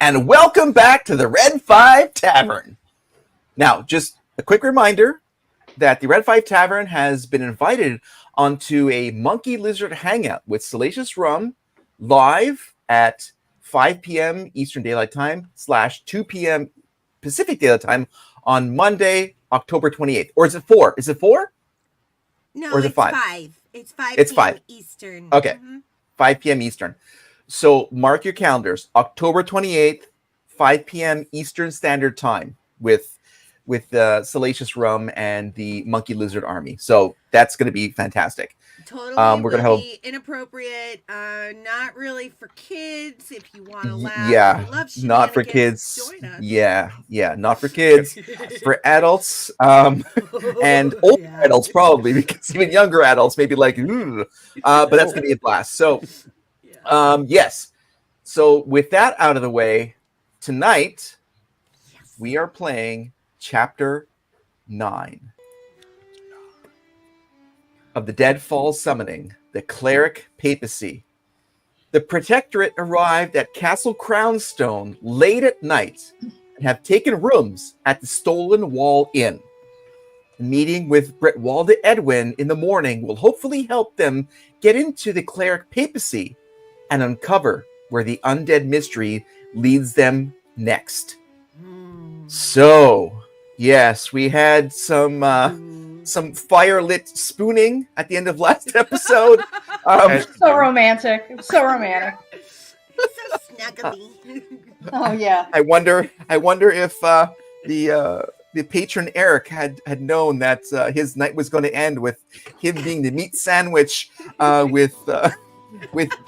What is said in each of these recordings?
and welcome back to the Red 5 Tavern. Now, just a quick reminder that the Red 5 Tavern has been invited onto a Monkey Lizard Hangout with Salacious Rum live at 5 p.m. Eastern Daylight Time / 2 p.m. Pacific Daylight Time on Monday, October 28th. Or is it 4? Is it 4? No, or is it it's 5? 5. It's 5 It's p.m. 5. Eastern. Okay. Mm-hmm. 5 p.m. Eastern. So mark your calendars. October 28th, 5 p.m. Eastern Standard Time with Salacious Rum and the Monkey Lizard Army. So that's going to be fantastic. Totally we're gonna be inappropriate. Not really for kids. If you want to laugh, yeah, love not for kids. Join us. Yeah, not for kids. For adults, and older adults probably, because even younger adults may be like, but that's gonna be a blast. So, yes. So with that out of the way, tonight we are playing Chapter 9 of the Deadfall Summoning, the Cleric Papacy. The Protectorate arrived at Castle Crownstone late at night and have taken rooms at the Stolen Wall Inn. A meeting with Bretwalda Edwin in the morning will hopefully help them get into the Cleric Papacy and uncover where the undead mystery leads them next. So, yes, we had some fire-lit spooning at the end of last episode. So romantic. It was so romantic. So snuggly. Oh yeah. I wonder if the patron Eric had known that his night was going to end with him being the meat sandwich with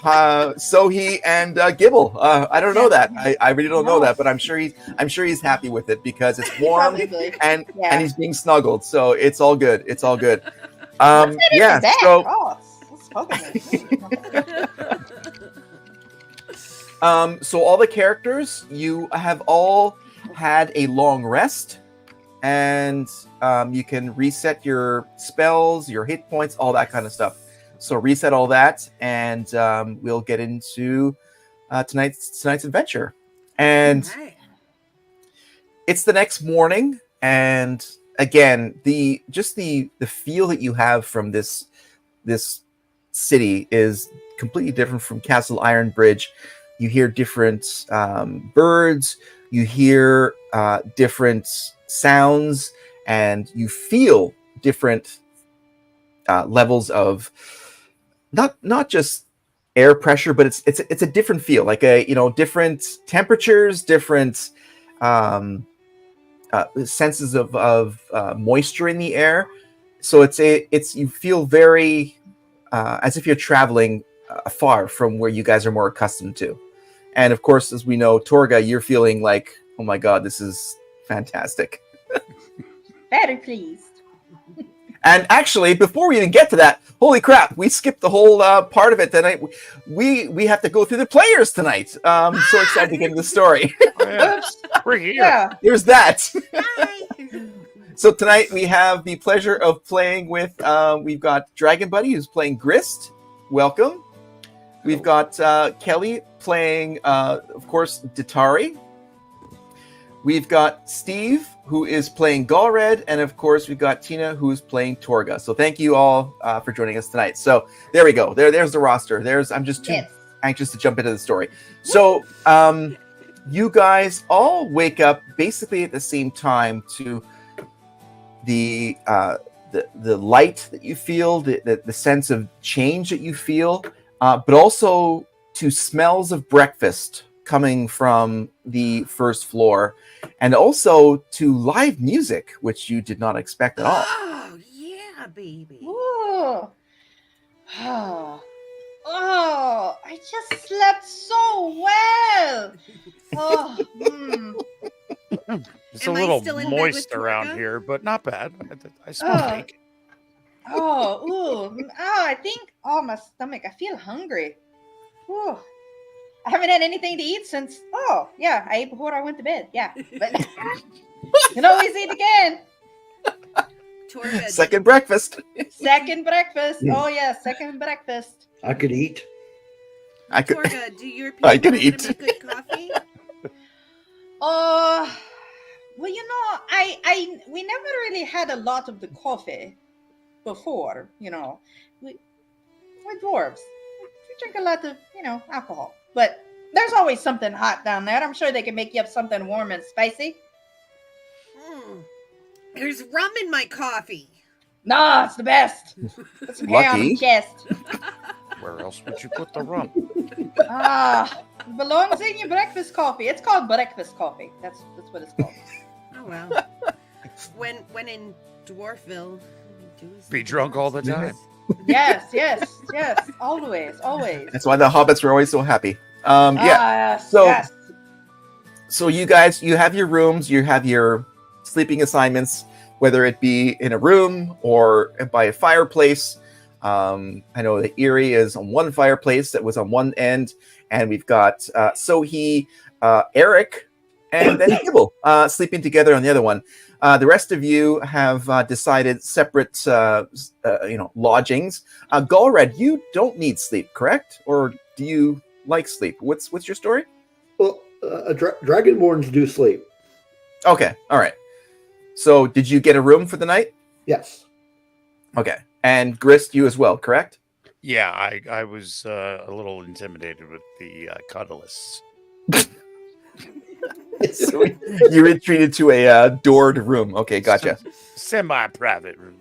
Sohi and Gibble. I don't know that. I really don't know that, but I'm sure he's happy with it because it's warm and he's being snuggled. So it's all good. It's all good. Yeah. So all the characters, you have all had a long rest, and you can reset your spells, your hit points, all that kind of stuff. So reset all that, and we'll get into tonight's adventure. And it's the next morning, and again, the feel that you have from this city is completely different from Castle Ironbridge. You hear different birds, you hear different sounds, and you feel different levels of not just air pressure, but it's a different feel, like different temperatures, different senses of moisture in the air. So it's you feel very as if you're traveling far from where you guys are more accustomed to. And of course, as we know, Torga, you're feeling like, oh my god, this is fantastic. Very pleased. And actually, before we even get to that, holy crap, we skipped the whole part of it tonight. We have to go through the players tonight. I'm so excited to get into the story. We're here. Yeah. There's that. So tonight we have the pleasure of playing with, we've got Dragon Buddy who's playing Grist. Welcome. We've got Kelly playing, of course, Datari. We've got Steve, who is playing Galred, and of course, we've got Tina, who's playing Torga. So thank you all for joining us tonight. So there we go. There's the roster. I'm just too anxious to jump into the story. So you guys all wake up basically at the same time to the light that you feel, the sense of change that you feel, but also to smells of breakfast coming from the first floor, and also to live music, which you did not expect at all. Oh, yeah, baby. Ooh. Oh, I just slept so well. It's a little moist around here, but not bad. I smell cake. I think, my stomach, I feel hungry. Ooh. I haven't had anything to eat since, I ate before I went to bed. Yeah, but you can always eat again. Second breakfast. Second breakfast. Oh, yeah, second breakfast. I could eat. Torga, do your I could people eat. make good coffee? Well, we never really had a lot of the coffee before. We're dwarves. We drink a lot of, alcohol. But there's always something hot down there. I'm sure they can make you up something warm and spicy. There's rum in my coffee. Nah, it's the best. Put some hair on the chest. Where else would you put the rum? It belongs in your breakfast coffee. It's called breakfast coffee. That's what it's called. Oh well. When in Dwarfville, be drunk all the time. Yes. Always. That's why the hobbits were always so happy. Yes. So you guys, you have your rooms, you have your sleeping assignments, whether it be in a room or by a fireplace. I know that Erie is on one fireplace that was on one end, and we've got Sohi, Eric, and then Gibble sleeping together on the other one. The rest of you have decided separate, lodgings. Galred, you don't need sleep, correct? Or do you like sleep? What's your story? Well, Dragonborns do sleep. Okay, all right. So, did you get a room for the night? Yes. Okay, and Grist, you as well, correct? Yeah, I was a little intimidated with the cuddlists. So you retreated to a doored room. Okay, gotcha. Semi-private room.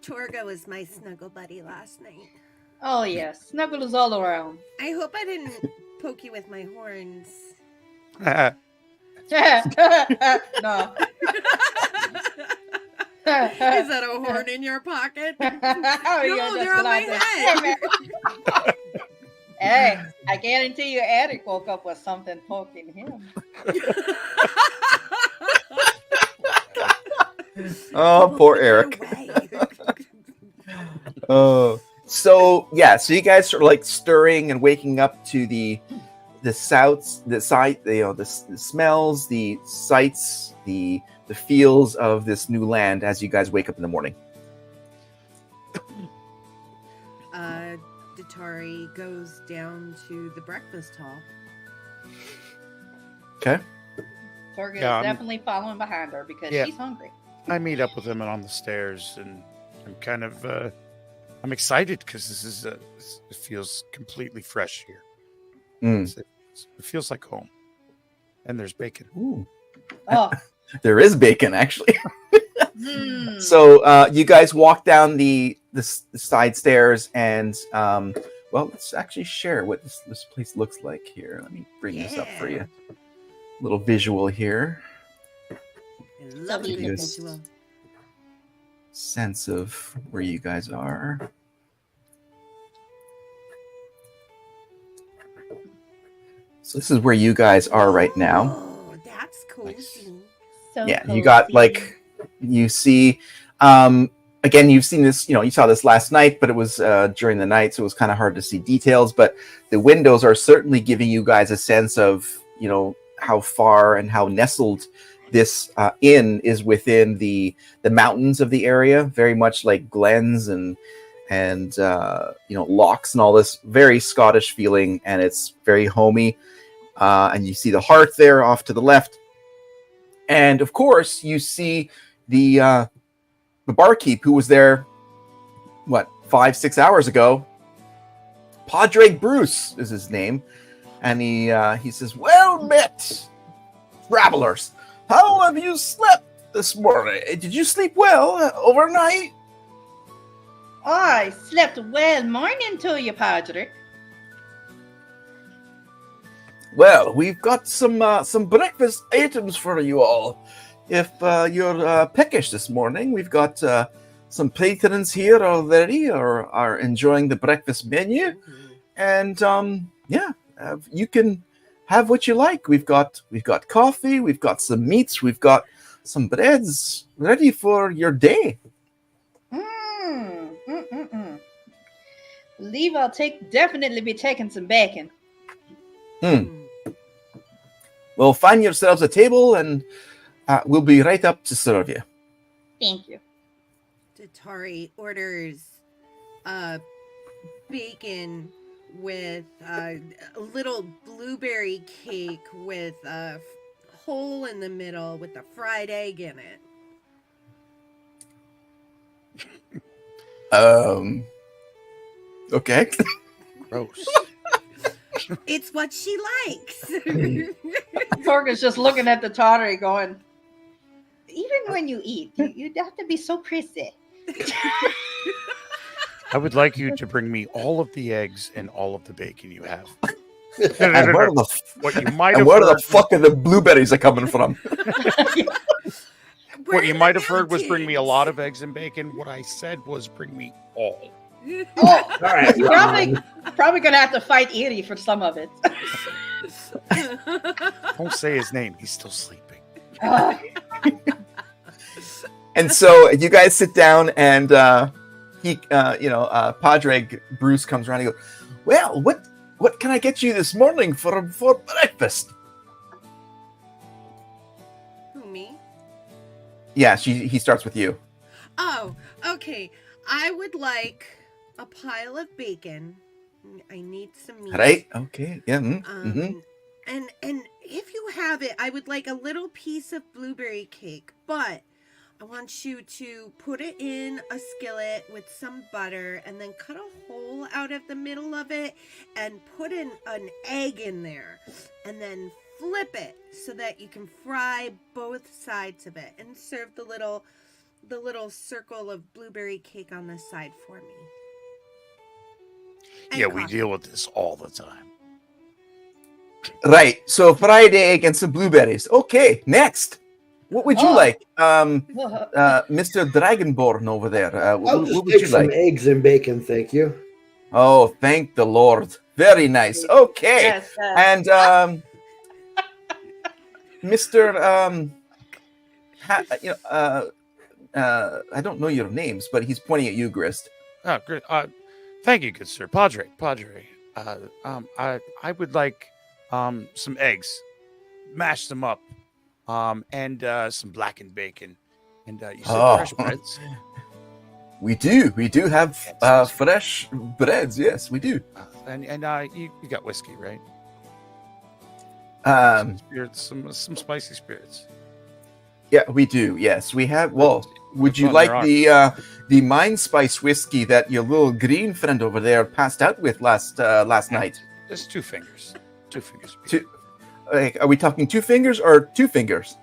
Torgo was my snuggle buddy last night. Oh yes, snuggle is all around. I hope I didn't poke you with my horns. No. Is that a horn in your pocket? No, they're on my head. Hey, I guarantee you Eric woke up with something poking him. Oh, poor Eric. Oh, so you guys are like stirring and waking up to the smells, the sights, the feels of this new land as you guys wake up in the morning. Datari goes down to the breakfast hall. Okay. Torga is definitely following behind her because she's hungry. I meet up with him on the stairs, and I'm kind of I'm excited because this is it feels completely fresh here. It feels like home, and there's bacon. Ooh. Oh, there is bacon actually. So you guys walk down the side stairs, and let's actually share what this place looks like here. Let me bring this up for you. Little visual here. I love a good visual. Sense of where you guys are. So this is where you guys are right now. Oh, that's cozy. Nice. So you got you see again, you've seen this, you saw this last night, but it was during the night, so it was kind of hard to see details, but the windows are certainly giving you guys a sense of, how far and how nestled this inn is within the mountains of the area, very much like glens and locks and all this, very Scottish feeling, and it's very homey. And you see the hearth there off to the left. And of course, you see the barkeep who was there, 5-6 hours ago. Padre Bruce is his name. And he says, "Well met, travelers. How have you slept this morning? Did you sleep well overnight?" I slept well. Morning to you, Padre. Well, we've got some breakfast items for you all. If you're peckish this morning, we've got some patrons here already or are enjoying the breakfast menu. And you can have what you like. We've got coffee, we've got some meats, we've got some breads ready for your day. Believe I'll definitely be taking some bacon. Well, find yourselves a table and we'll be right up to serve you. Thank you. Datari orders bacon with a little blueberry cake with hole in the middle with a fried egg in it. Okay. Gross. It's what she likes. Torga's just looking at the tawdry going, even when you eat, you have to be so prissy. I would like you to bring me all of the eggs and all of the bacon you have. And where the What you might and have where heard, the fuck are the blueberries are coming from? what you might have heard was bring me a lot of eggs and bacon. What I said was bring me all. Oh, All right. you're probably gonna have to fight Erie for some of it. Don't say his name. He's still sleeping. And so you guys sit down, and Padre Bruce comes around and goes, "Well, what can I get you this morning for breakfast?" Who, me? Yeah, he starts with you. Oh, okay. I would like a pile of bacon. I need some meat. Right? Okay. Yeah. Mm-hmm. And if you have it, I would like a little piece of blueberry cake, but I want you to put it in a skillet with some butter and then cut a hole out of the middle of it and put an egg in there and then flip it so that you can fry both sides of it and serve the little circle of blueberry cake on the side for me. And Yeah, we coffee. deal with this all the time. Right. So fried egg and some blueberries. Okay. Next. What would you like, Mr. Dragonborn over there? I'll What just would take you some like? eggs and bacon, thank you. Oh, thank the Lord. Very nice. Okay. Yes, And Mr. I don't know your names, but he's pointing at you, Grist. Oh, great. Thank you, good sir. Padre. I would like some eggs, mash them up, and some blackened bacon. And you said fresh breads? We do have fresh breads. Yes, we do. And you got whiskey, right? Spirits, some spicy spirits. Yeah, we do. Yes, we have. Well, would you on, like there the Mind Spice whiskey that your little green friend over there passed out with last night? Just 2 fingers. 2 fingers. Are we talking 2 fingers or 2 fingers?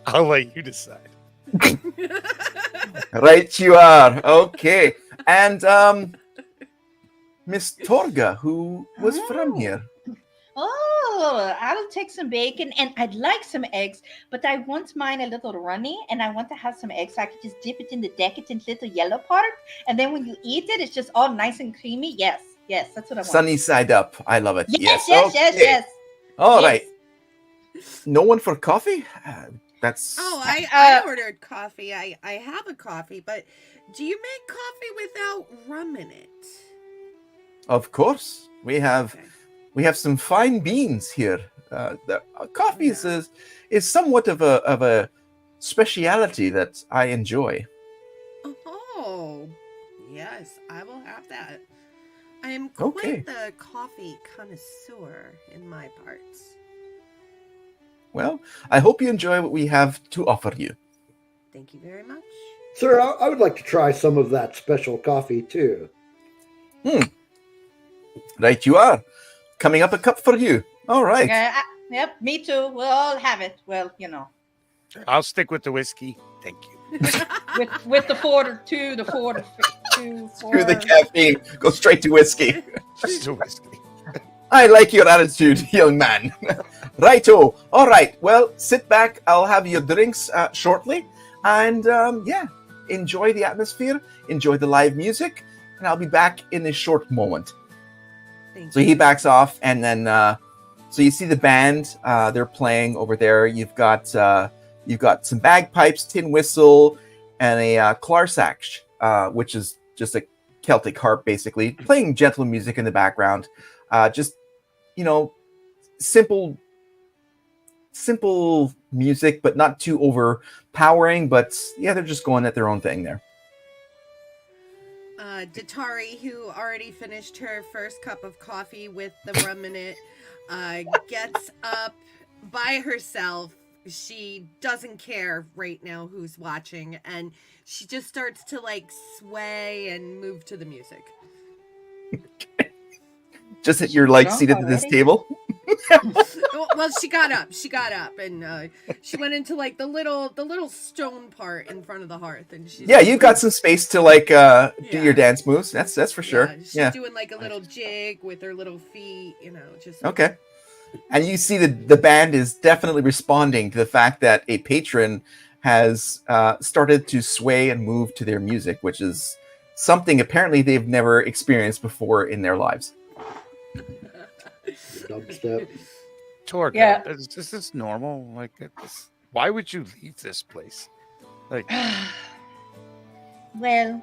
I'll let you decide. Right, you are. Okay, and Miss Torga, who was from here. Oh, I'll take some bacon, and I'd like some eggs, but I want mine a little runny, and I want to have some eggs so I could just dip it in the decadent little yellow part, and then when you eat it, it's just all nice and creamy. Yes, that's what I want. Sunny side up. I love it. Yes. All Yes. right. No one for coffee? That's. Oh, I ordered coffee. I have a coffee, but do you make coffee without rum in it? Of course. We have some fine beans here. Coffee is somewhat of a speciality that I enjoy. Oh, yes, I will have that. I am quite the coffee connoisseur in my parts. Well, I hope you enjoy what we have to offer you. Thank you very much. Sir, I would like to try some of that special coffee too. Right, you are. Coming up a cup for you. All right. Yep, me too. We'll all have it. Well, I'll stick with the whiskey. Thank you. with the 4 to 2, the 4 to 2, 4. Screw the caffeine. Go straight to whiskey. Just a whiskey. I like your attitude, young man. Righto. All right. Well, sit back. I'll have your drinks shortly. And enjoy the atmosphere. Enjoy the live music. And I'll be back in a short moment. So he backs off. And then, so you see the band. They're playing over there. You've got some bagpipes, tin whistle, and a clarsach, which is just a Celtic harp, basically. Playing gentle music in the background. Just, simple music, but not too overpowering. But yeah, they're just going at their own thing there. Datari, who already finished her first cup of coffee with the rum in it, gets up by herself. She doesn't care right now who's watching, and she just starts to like sway and move to the music. Just that you're like Drunk seated at this already? table. Well, she got up, and she went into like the little stone part in front of the hearth, and she's Yeah, you've got some space to like do Yeah. your dance moves. That's for sure. Yeah, she's Yeah. doing like a little jig with her little feet, just Okay. And you see the band is definitely responding to the fact that a patron has started to sway and move to their music, which is something apparently they've never experienced before in their lives. Dubstep. Torga, Yeah. is this normal? Like, why would you leave this place? Like, Well,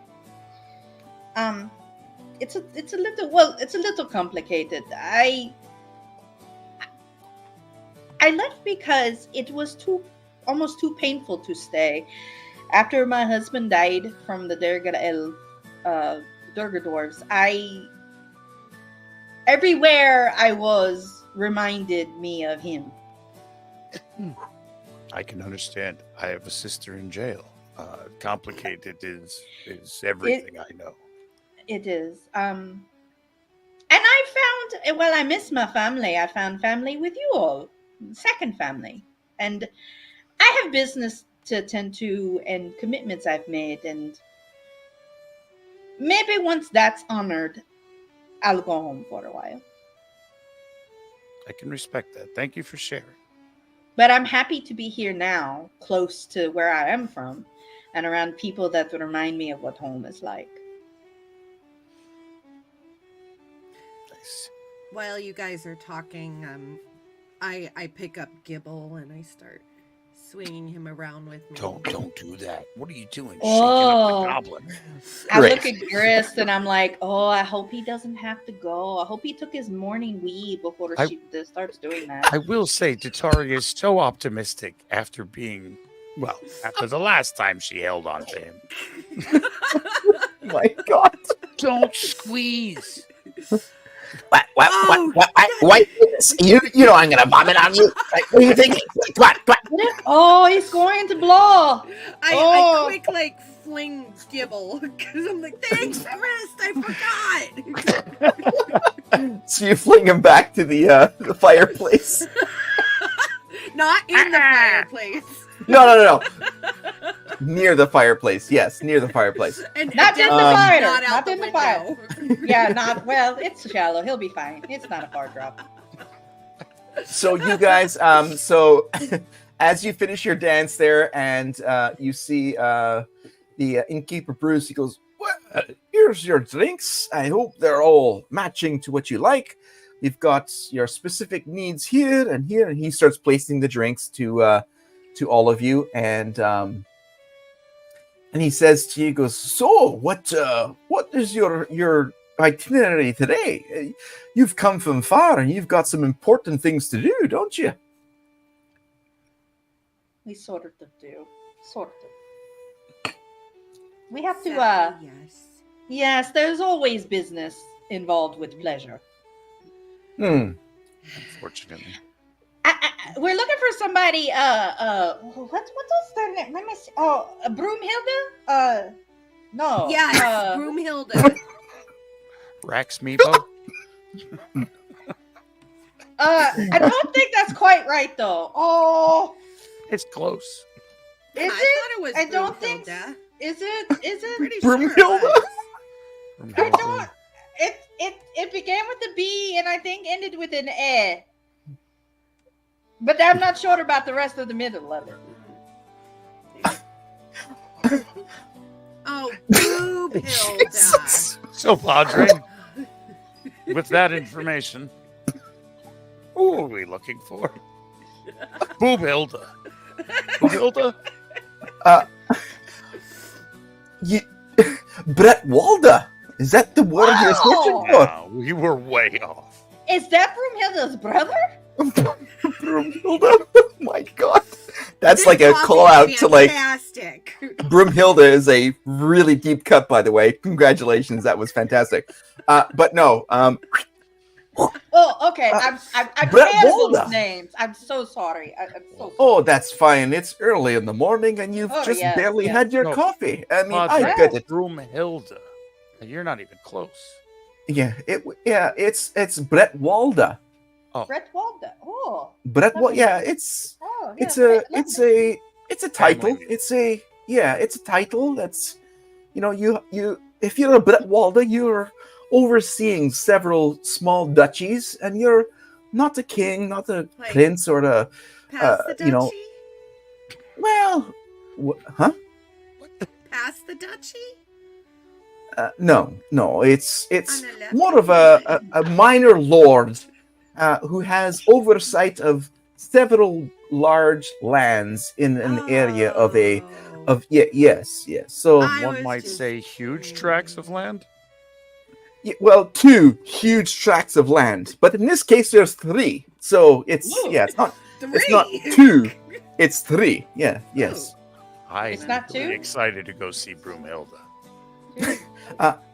it's a little complicated. I left because it was almost too painful to stay. After my husband died from the Durga dwarves, everywhere I was reminded me of him. I can understand. I have a sister in jail. Complicated is everything I know. It is. And I found, well, I miss my family. I found family with you all, second family. And I have business to attend to and commitments I've made. And maybe once that's honored, I'll go home for a while. I can respect that. Thank you for sharing. But I'm happy to be here now, close to where I am from, and around people that remind me of what home is like. Nice. While you guys are talking, I pick up Gibble and I start swinging him around with me. Don't do that. What are you doing? Shaking Oh. up the goblin. I Great. look at Grist and I'm like, oh, I hope he doesn't have to go. I hope he took his morning weed before she starts doing that. I will say, Datari is so optimistic after the last time she held on to him. My God. Don't squeeze. What? You know I'm gonna vomit on you. Like, what are you thinking? Come on. Oh, he's going to blow. I quick like fling Gibble because I'm like, thanks, Chris, I forgot. So you fling him back to the fireplace. Not in the fireplace. No. Near the fireplace. Yes, near the fireplace. And Not in the Um, fire. not out Not the in the window. fire. Yeah, well, it's shallow. He'll be fine. It's not a far drop. So you guys, so as you finish your dance there, and you see the innkeeper Bruce, he goes, "Well, here's your drinks. I hope they're all matching to what you like. We've got your specific needs here and here." And he starts placing the drinks to all of you, and he says to you, he goes, "So what is your itinerary today? You've come from far and you've got some important things to do, don't you?" We sort of do. Sort of. We have to, Yes. yes, there's always business involved with pleasure. Unfortunately. We're looking for somebody, what's their name? Let me see. Oh, Broomhilda? No. Yes, Broomhilda. Rax Meepo? I don't think that's quite right, though. Oh, It's close. is I it? thought it was I don't think. Broomhilda. Is it? Pretty sure it Broomhilda? was. I don't. It began with a B and I think ended with an E. But I'm not sure about the rest of the middle of it. Oh, Broomhilda. So, Padre, with that information, who are we looking for? Boobhilda. Boobhilda? Bretwalda. Is that the word you're searching for? Wow, we were way off. Is that Broomhilda's brother? Broomhilda? Oh my God. That's This like a coffee call out is to like fantastic. Broomhilda is a really deep cut, by the way. Congratulations, that was fantastic. But no, Oh, okay. I'm terrible Bretwalda. with names. I'm so sorry. I'm so sorry. Oh, that's fine. It's early in the morning, and you've Oh, just yes, barely yes. had your No. coffee. I mean, I Padre, get it. Broomhilda. You're not even close. Yeah, it's Bretwalda. Bretwalda. Oh. Bretwalda. Yeah, it's Oh, it's yes, a title. Family. It's a title. That's you if you're a Bretwalda, you're overseeing several small duchies, and you're not a king, not a Like, prince, or a Past the you know, duchy? well, huh? Past the duchy? No, it's Unelected more of a minor lord who has oversight of several large lands in an area of Oh. yes. So I One was might just say huge tracts of land. well, 2 huge tracts of land, but in this case there's 3. So it's Ooh. it's not 3. 2, it's 3. Yeah, yes. I'm It's not really two? excited to go see Broomhilda.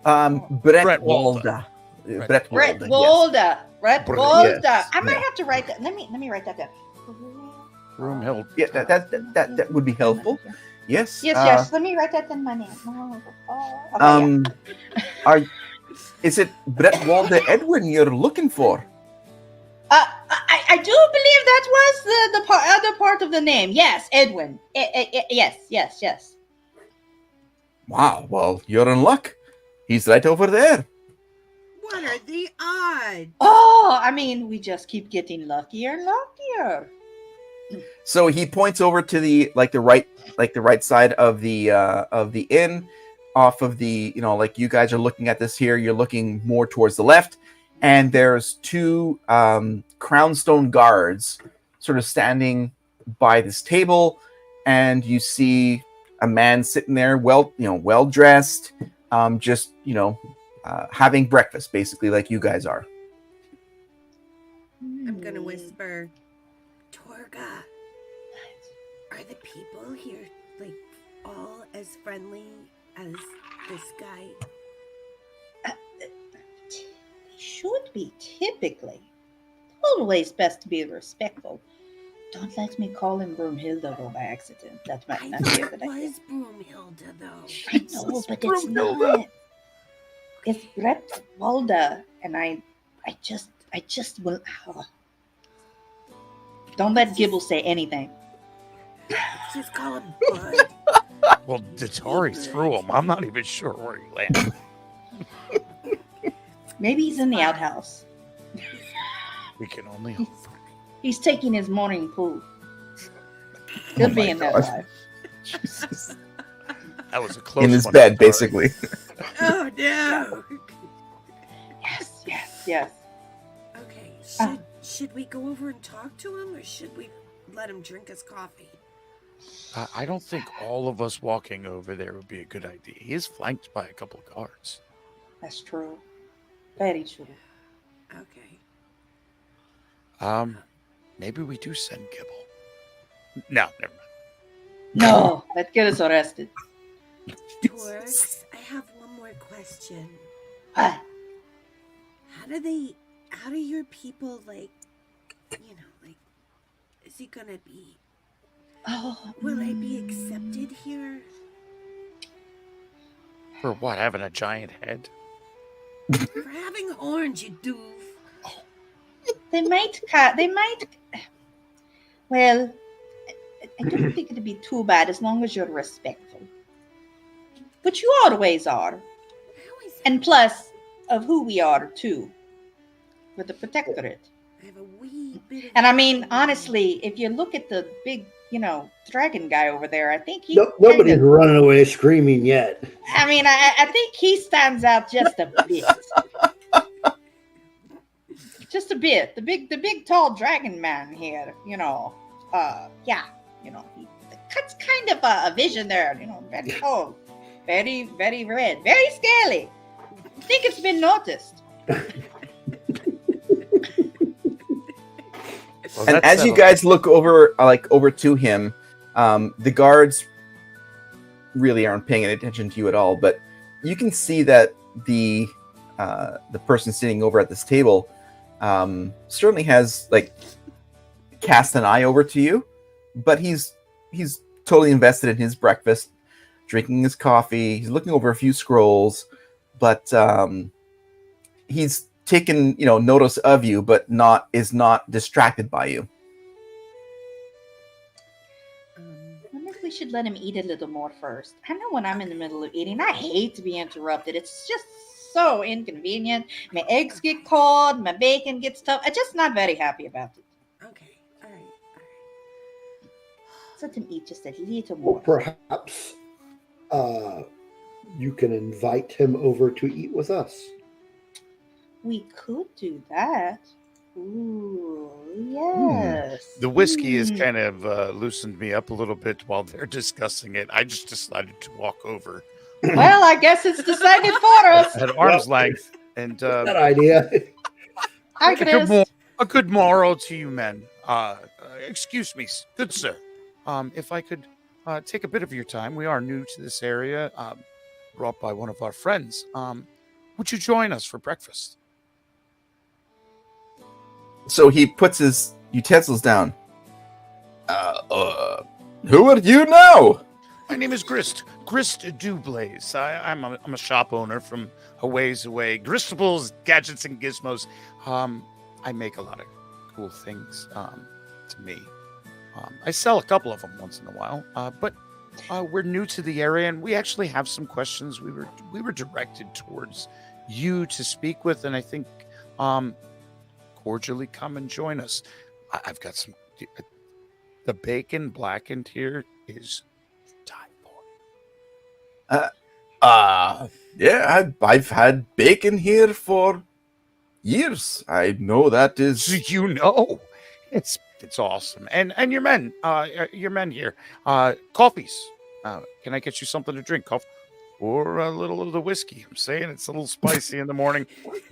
Bretwalda. Bretwalda. Bretwalda. Yes. I might Yeah. have to write that. Let me write that down. Broomhilda. Yeah, that would be helpful. Yes. Yes. Let me write that in my name. Okay, yeah. Is it Bretwalda Edwin you're looking for? I do believe that was the other part of the name. Yes, Edwin. Yes. Wow, well, you're in luck. He's right over there. What are the odds? Oh, I mean, we just keep getting luckier and luckier. So he points over to the right side of the inn, off of the, like you guys are looking at this here, you're looking more towards the left, and there's 2 Crownstone guards sort of standing by this table, and you see a man sitting there, well dressed, just having breakfast, basically, like you guys are. I'm gonna whisper, Torga, are the people here like all as friendly as this guy? Should be typically. Always best to be respectful. Don't let me call him Broomhilda though by accident. That might not be a good It idea. was Broomhilda though. I know, but it's not. It's Bretwalda, and I just will. Don't let Gibble say anything. Just call him Bud. Well, Datori threw him. I'm not even sure where he landed. Maybe he's in the outhouse. We can only hope. He's taking his morning poo. He'll be in that gosh. life. Jesus. That was a close In his one, bed, Datori. basically. Oh no. Yes. Okay, should we go over and talk to him, or should we let him drink his coffee? I don't think all of us walking over there would be a good idea. He is flanked by a couple of guards. That's true. Very true. Okay. Maybe we do send Gibble. No, never mind. No, let's get us arrested. Torx, I have one more question. What? How do your people like, is he gonna be, will I be accepted here? For what, having a giant head? For having horns, you doof. They might. Well, I don't think it'd be too bad as long as you're respectful. But you always are. How is And plus, of who we are, too. With the Protectorate. I have a wee bit of... And I mean, honestly, if you look at the big, dragon guy over there, I think he... Nobody's kinda- running away screaming yet. I mean, I think he stands out just a bit. Just a bit. The big tall dragon man here, he cuts kind of a vision there, very tall, very, very red, very scaly. I think it's been noticed. Well, And as you guys look over to him, the guards really aren't paying attention to you at all. But you can see that the person sitting over at this table certainly has like cast an eye over to you, but he's totally invested in his breakfast, drinking his coffee. He's looking over a few scrolls, but he's taken notice of you, but is not distracted by you. I wonder if we should let him eat a little more first. I know when I'm in the middle of eating, I hate to be interrupted. It's just so inconvenient. My eggs get cold, my bacon gets tough. I'm just not very happy about it. Okay. All right. Let him eat just a little Or more. perhaps you can invite him over to eat with us. We could do that. Ooh, yes. The whiskey has kind of loosened me up a little bit while they're discussing it. I just decided to walk over Well, I guess it's decided for us. at arm's length. And That idea. Hi, Chris. a good morrow to you men. Excuse me, good sir. If I could take a bit of your time. We are new to this area, brought by one of our friends. Would you join us for breakfast? So he puts his utensils down. Who are you now? My name is Grist Dublaze. I'm a shop owner from a ways away. Gristables, gadgets, and gizmos. I make a lot of cool things to me. I sell a couple of them once in a while, but we're new to the area, and we actually have some questions. We were directed towards you to speak with, and I think cordially come and join us. I've got some. The bacon blackened here is time for. Yeah, I've had bacon here for years. I know that is. You know, it's awesome. And your men here. Coffees. Can I get you something to drink? Coffee or a little of the whiskey? I'm saying it's a little spicy in the morning.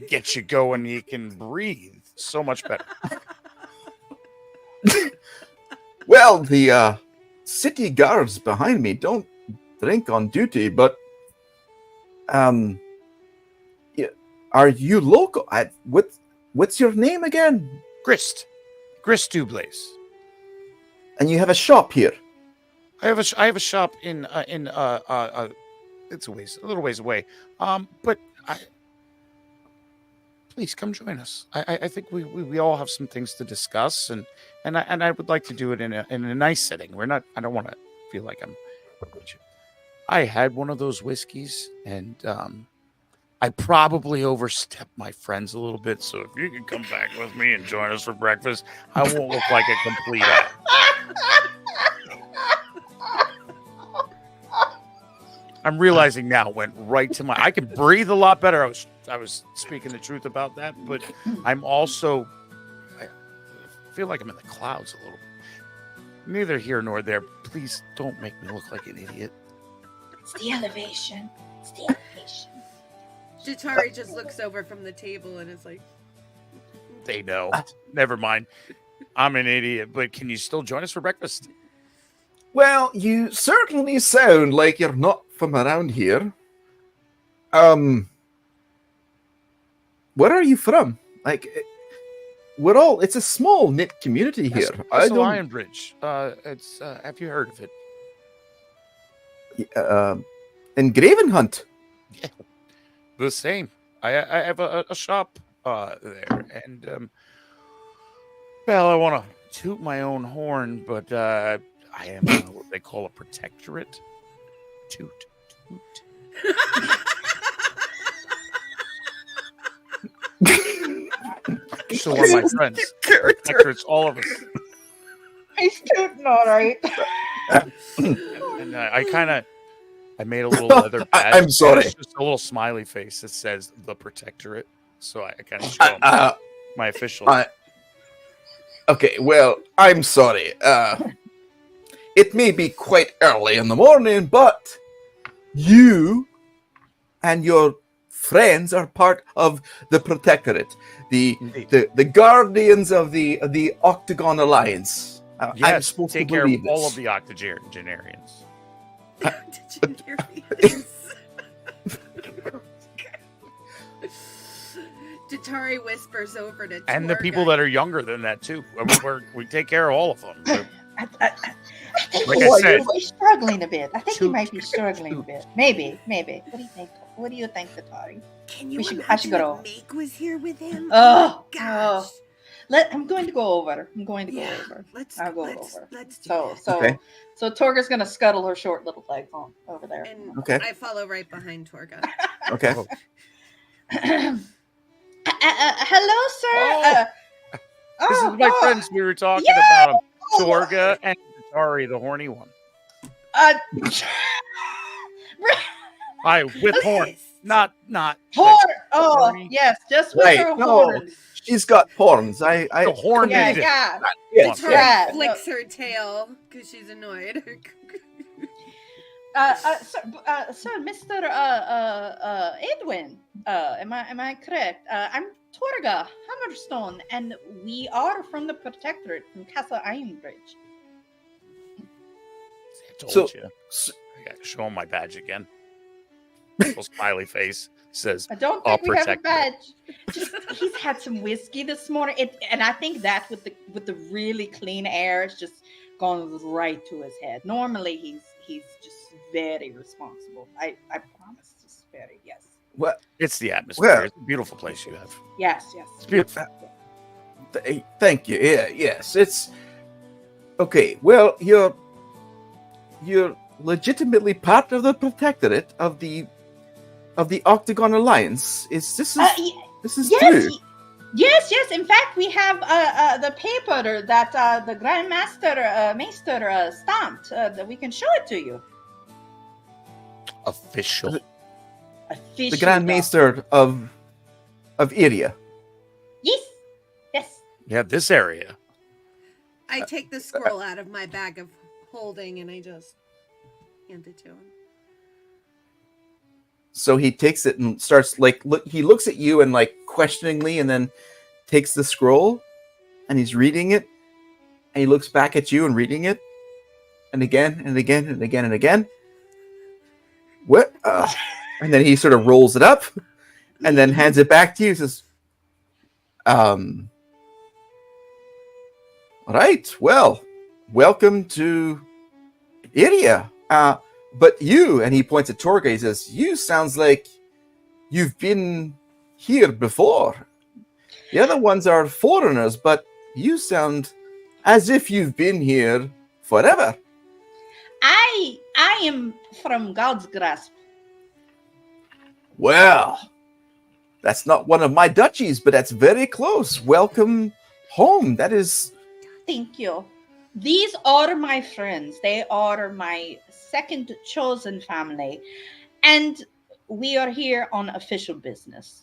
Get you going. You can breathe so much better. Well, the city guards behind me don't drink on duty, but yeah, are you local? What's your name again? Grist Dublaze. And you have a shop here. I have a shop in it's a little ways away. But please come join us. I think we all have some things to discuss, and I would like to do it in a nice setting. I don't want to feel like I'm. I had one of those whiskeys, and I probably overstepped my friends a little bit. So if you can come back with me and join us for breakfast, I won't look like a complete ass. I'm realizing now went right to my. I can breathe a lot better. I was speaking the truth about that, but I'm also. I feel like I'm in the clouds a little. Neither here nor there. Please don't make me look like an idiot. It's the elevation. It's the elevation. Jatari just looks over from the table and is like, They know. Never mind. I'm an idiot, but can you still join us for breakfast? Well, you certainly sound like you're not from around here. Where are you from? Like, it's a small knit community here. Castle Ironbridge. It's have you heard of it? In Gravenhunt. Yeah, the same. I have a shop there, and well, I want to toot my own horn, but I am what they call a protectorate. Toot. So are my friends. Protectorates, all of us. He's tooting all right. And I made a little leather badge. I'm sorry. It's just a little smiley face that says the Protectorate. So I kind of show them my official. Okay, well, I'm sorry. It may be quite early in the morning, but you and your friends are part of the Protectorate, the guardians of the Octagon Alliance. Yes, I'm supposed take to care believe of all this. of the octogenarians. did you hear me? Tari whispers over to And the people Torga. that are younger than that too. We take care of all of them. I think Like he I said, might be struggling a bit. I think he shoot, might be struggling a bit. Maybe. What do you think? What do you think, Tari? Can you I should imagine go. if Meg was here with him? Oh, Gosh. I'm going to go over. I'll go over. Let's do So that. Okay. so Torga's gonna scuttle her short little legs on over there. And Okay. I follow right behind Torga. Okay. Hello, sir. This is my friends we were talking yeah! about. Torga and Tari, the horny one. With horn. Not Horn. Oh, horny. yes, just with Right, her no. horns. She's got horns. the horn. Yeah, needed. yeah. Yes, Tori Yeah. flicks her tail because she's annoyed. Sir, Mr. Edwin. Am I correct? I'm Torga Hammerstone, and we are from the Protectorate from Castle Ironbridge. I told So- you. I got to show him my badge again. Little smiley face says, I don't think we have a Protectorate. badge. He's had some whiskey this morning, and I think that with the really clean air, it's just gone right to his head. Normally, he's just very responsible. I promise, just very yes. What? it's the atmosphere. Well- It's a beautiful place you have. Yes. It's beautiful. Thank you. Yeah, yes. It's okay. Well, you're legitimately part of the Protectorate of the Octagon Alliance. This is Yes, true. yes. In fact, we have the paper that the Grand Master stamped. That we can show it to you. Official. Official. The Grand Maester of Iria. Yes. Yeah, this area. I take the scroll out of my bag of holding and I just hand it to him. So he takes it and starts he looks at you and questioningly, and then takes the scroll and he's reading it, and he looks back at you and reading it, and again and again and again and again. What? And then he sort of rolls it up and then hands it back to you. Says, right. Well, welcome to Iria. But you, and he points at Torga, he says, you sounds like you've been here before. The other ones are foreigners, but you sound as if you've been here forever. I am from God's grasp. Well, that's not one of my duchies, but that's very close. Welcome home. That is... Thank you. These are my friends. They are my second chosen family. And we are here on official business.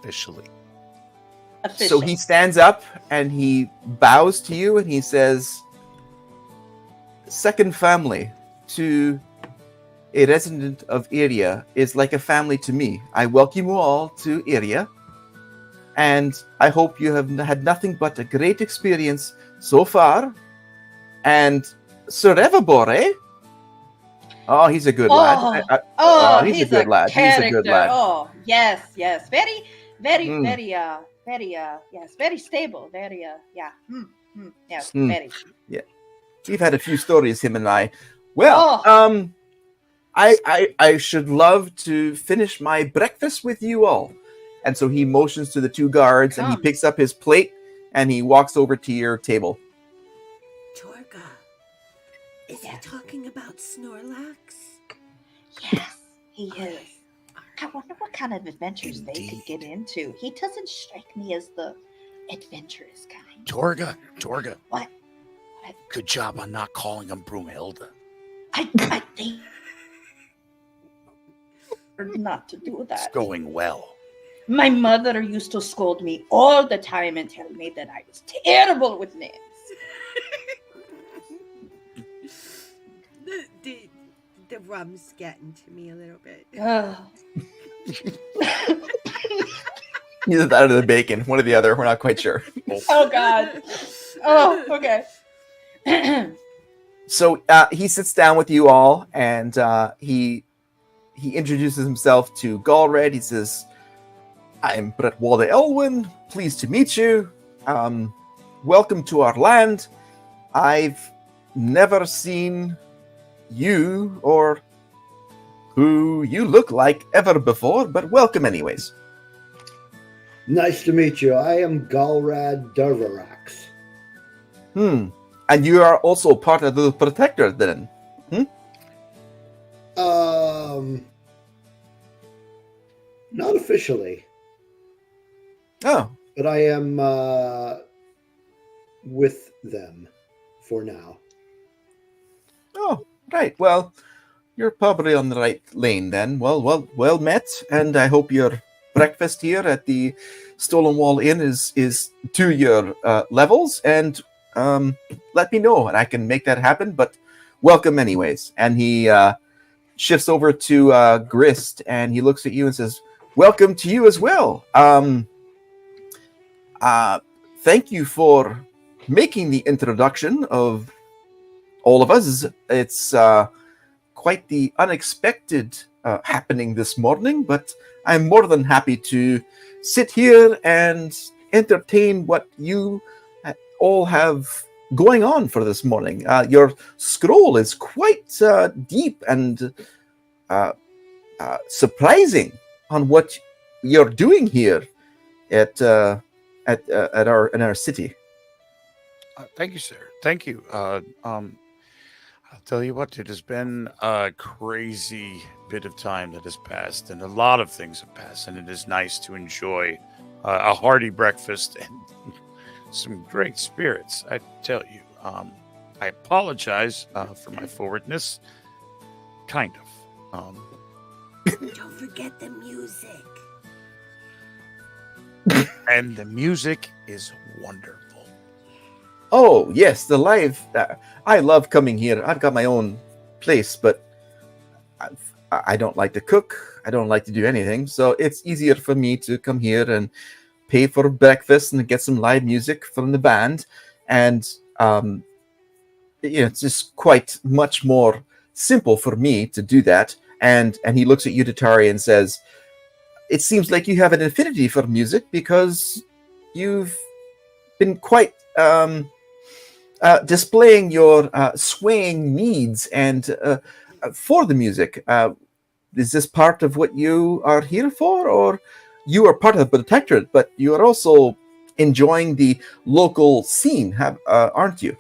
Officially. Official. So he stands up and he bows to you and he says, second family to a resident of Iria is like a family to me. I welcome you all to Iria, and I hope you have had nothing but a great experience so far. And Sir Evabor, eh? Oh, he's a good lad. He's a good lad. He's a good lad. Oh, yes. Very, Mm. very stable. Very, yes, Mm. very. We've had a few stories, him and I. Well, I should love to finish my breakfast with you all. And so he motions to the two guards and he Come. picks up his plate and he walks over to your table. Torga, is he talking about Snorlax? Yes, he is. I wonder what kind of adventures they could get into. He doesn't strike me as the adventurous kind. Torga. What? Good job on not calling him Broomhilda. I think not to do It's that. going well. My mother used to scold me all the time and tell me that I was terrible with names. The rum's getting to me a little bit. Ugh. Either that or the bacon, one or the other. We're not quite sure. Oh God. Oh, okay. So he sits down with you all and he introduces himself to Galred. He says, I'm Bretwalda Edwin. Pleased to meet you. Welcome to our land. I've never seen you or who you look like ever before, but welcome anyways. Nice to meet you. I am Galrad Darvarax. And you are also part of the Protectorate then? Not officially. Oh. But I am with them for now. Oh, right. Well, you're probably on the right lane then. Well met, and I hope your breakfast here at the Stolen Wall Inn is to your levels, and let me know, and I can make that happen, but welcome anyways. And he shifts over to Grist, and he looks at you and says, welcome to you as well. Thank you for making the introduction of all of us. It's quite the unexpected happening this morning, but I'm more than happy to sit here and entertain what you all have going on for this morning. Your scroll is quite deep and surprising on what you're doing here at our city. Thank you, sir. Thank you. I'll tell you what, it has been a crazy bit of time that has passed, and a lot of things have passed, and it is nice to enjoy a hearty breakfast and some great spirits. I tell you, I apologize for my forwardness. Kind of. Don't forget the music. And the music is wonderful. Oh, yes, the live. I love coming here. I've got my own place, but I don't like to cook. I don't like to do anything. So it's easier for me to come here and pay for breakfast and get some live music from the band. And it's just quite much more simple for me to do that. And he looks at you, Tatari, and says, it seems like you have an affinity for music because you've been quite displaying your swaying needs and for the music. Is this part of what you are here for, or you are part of the Protectorate, but you are also enjoying the local scene, aren't you?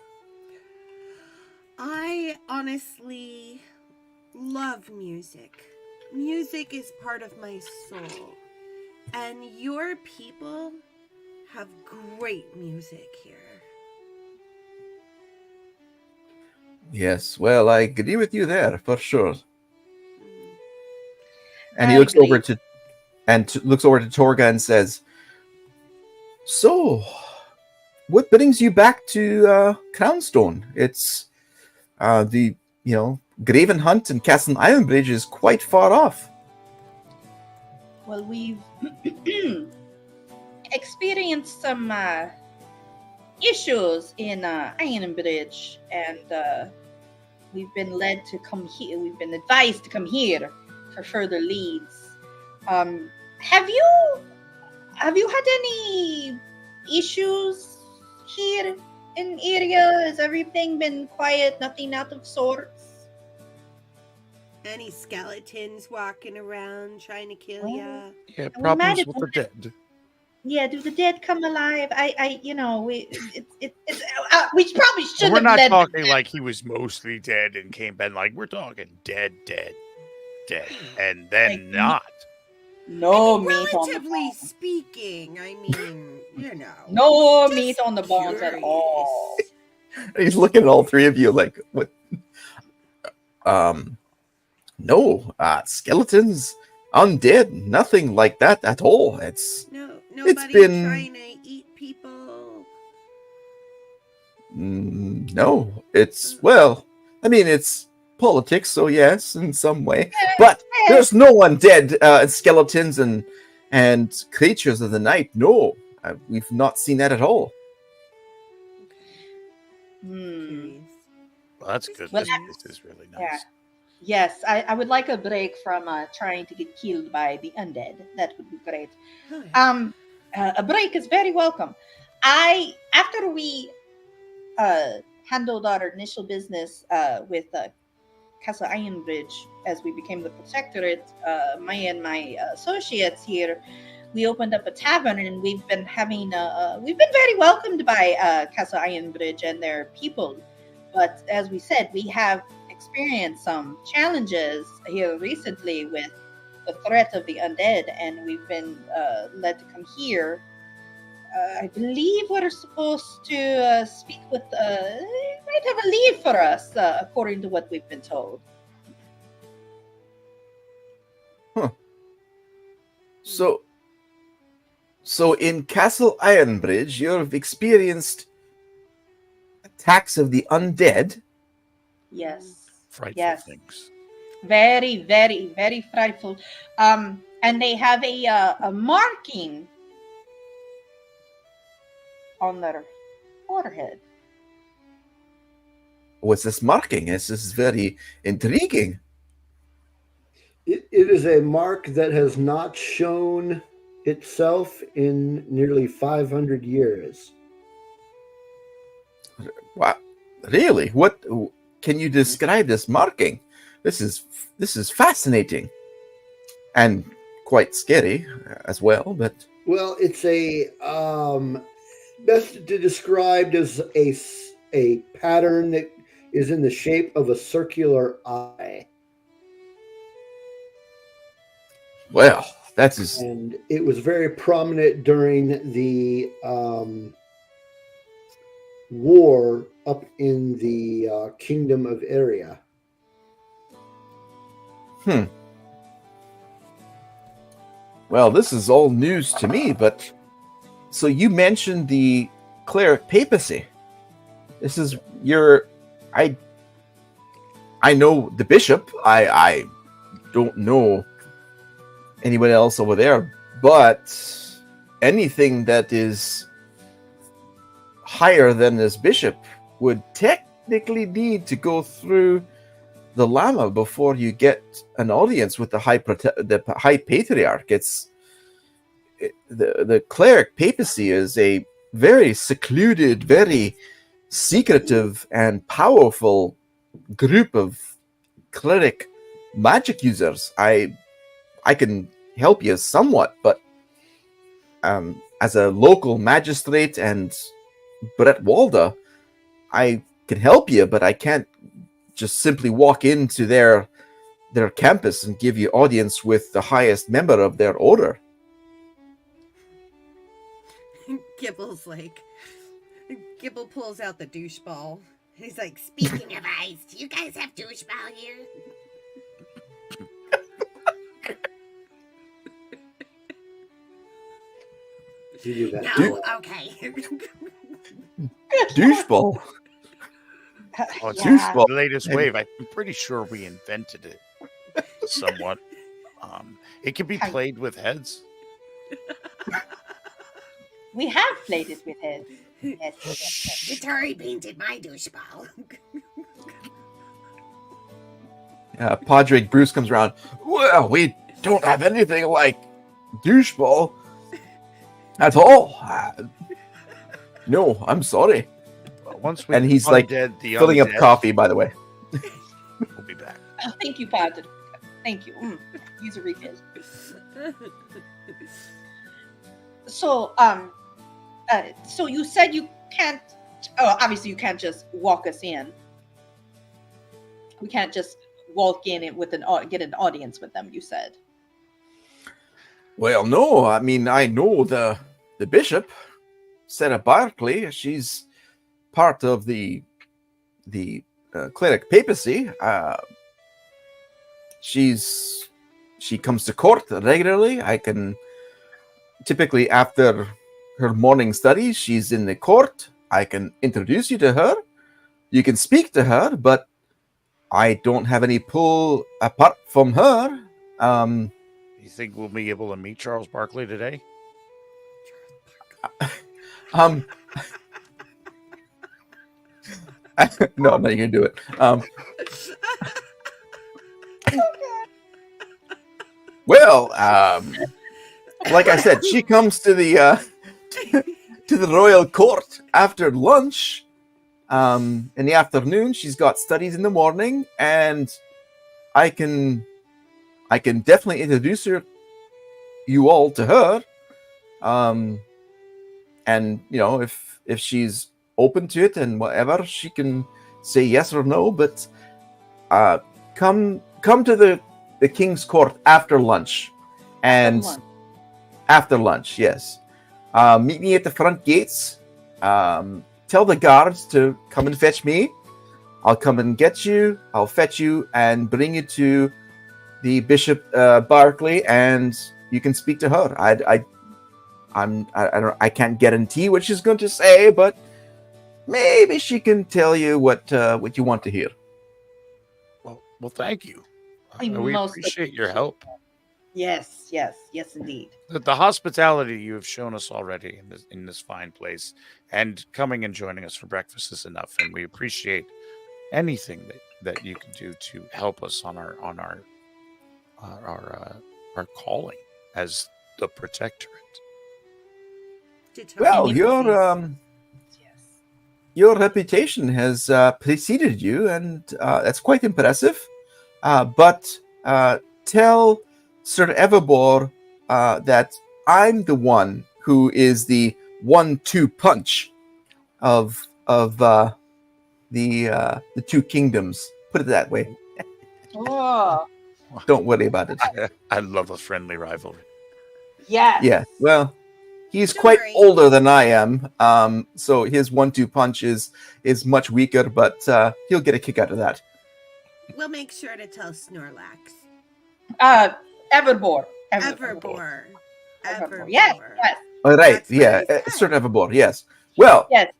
I honestly love music. Music is part of my soul. And your people have great music here. Yes, well, I agree with you there for sure. And he I looks agree. over to Torga and says, "So, what brings you back to Crownstone? It's the Graven Hunt and Castle Iron Bridge is quite far off." Well, we've experienced some issues in Iron Bridge, and we've been led to come here. We've been advised to come here for further leads. Have you had any issues here in area? Has everything been quiet? Nothing out of sorts? Any skeletons walking around trying to kill ya? Yeah, We might problems have- with the dead. Yeah, do the dead come alive? We probably And shouldn't we're have not led. talking like he was mostly dead and came back. Like, we're talking dead, and then Like, not. No meat on the Relatively bones. speaking, I mean, No just meat on the bones at all. curious. He's looking at all three of you like, what? No, skeletons, undead, nothing like that at all. Nobody been- trying to eat people. No, it's politics, so yes, in some way. But there's no undead skeletons and creatures of the night. No, we've not seen that at all. Hmm. Curious. Well, that's good. Well, This is really nice. yeah. Yes, I would like a break from trying to get killed by the undead. That would be great. Oh, yeah. A break is very welcome. After we handled our initial business with Castle Ironbridge as we became the Protectorate, my associates here, we opened up a tavern, and we've been very welcomed by Castle Ironbridge and their people. But as we said, we have experienced some challenges here recently with the threat of the undead, and we've been led to come here. I believe we're supposed to speak with. Might have a lead for us, according to what we've been told. So in Castle Ironbridge, you've experienced attacks of the undead. Yes. Frightful Yes. things. Very, very, very frightful. And they have a marking on their forehead. What's this marking? This is very intriguing. It is a mark that has not shown itself in nearly 500 years. Wow, really? What can you describe this marking? This is fascinating and quite scary as well. But Well, it's a best to described as a pattern that is in the shape of a circular eye. well, that is And it was very prominent during the war up in the Kingdom of Area. well, this is all news to me. But so you mentioned the Cleric Papacy. This is your I know the bishop. I don't know anyone else over there, but anything that is higher than this bishop would technically need to go through the Lama before you get an audience with the high patriarch. The Cleric Papacy is a very secluded, very secretive and powerful group of cleric magic users. I can help you somewhat, but as a local magistrate and Bretwalda, I can help you, but I can't just simply walk into their campus and give you audience with the highest member of their order. Gibble pulls out the douche ball. He's like, speaking of ice, do you guys have douche ball here? You do that. No, okay. Doucheball. Oh, it's Yeah. the latest wave. I'm pretty sure we invented it somewhat. It can be played with heads. We have played it with heads. Yes. Atari painted my douche ball. Padre Bruce comes around. Well, we don't have anything like doucheball at all. No, I'm sorry. Once we And he's like undead the filling up undead, coffee, by the way. We'll be back. Oh, thank you, Padre. Thank you. Use a refill. So, so you said you can't. Oh, obviously you can't just walk us in. We can't just walk in it with get an audience with them. You said. Well, no. I mean, I know the bishop, Sarah Barkley. She's part of the Cleric Papacy. She comes to court regularly. I can typically after her morning studies, she's in the court. I can introduce you to her. You can speak to her, but I don't have any pull apart from her. You think we'll be able to meet Charles Barkley today? No, I'm not gonna do it. Well, like I said, she comes to the to the royal court after lunch. In the afternoon, she's got studies in the morning, and I can definitely introduce you all to her. And if she's open to it and whatever, she can say yes or no. But come to the king's court after lunch, and after lunch, yes. Meet me at the front gates. Tell the guards to come and fetch me. I'll come and get you. I'll fetch you and bring you to the Bishop Barkley, and you can speak to her. I can't guarantee what she's going to say, but maybe she can tell you what you want to hear. Well, thank you. We We appreciate your help. Yes, indeed. The hospitality you have shown us already in this fine place, and coming and joining us for breakfast is enough. And we appreciate anything that you can do to help us on our calling as the Protectorate. Well, Yes. your reputation has preceded you, and that's quite impressive. But tell Sir Everbore that I'm the one who is the 1-2 punch of the two kingdoms. Put it that way. Oh, Don't worry about it. I love a friendly rivalry. yes. Yeah. Well, he's Don't quite worry. older than I am, so his 1-2 punch is much weaker, but he'll get a kick out of that. We'll make sure to tell Snorlax. Everbore. Everbore. Everbore. Yes. All right. That's what Yeah, I said. Sir Everbore. Yes. Well, Yes.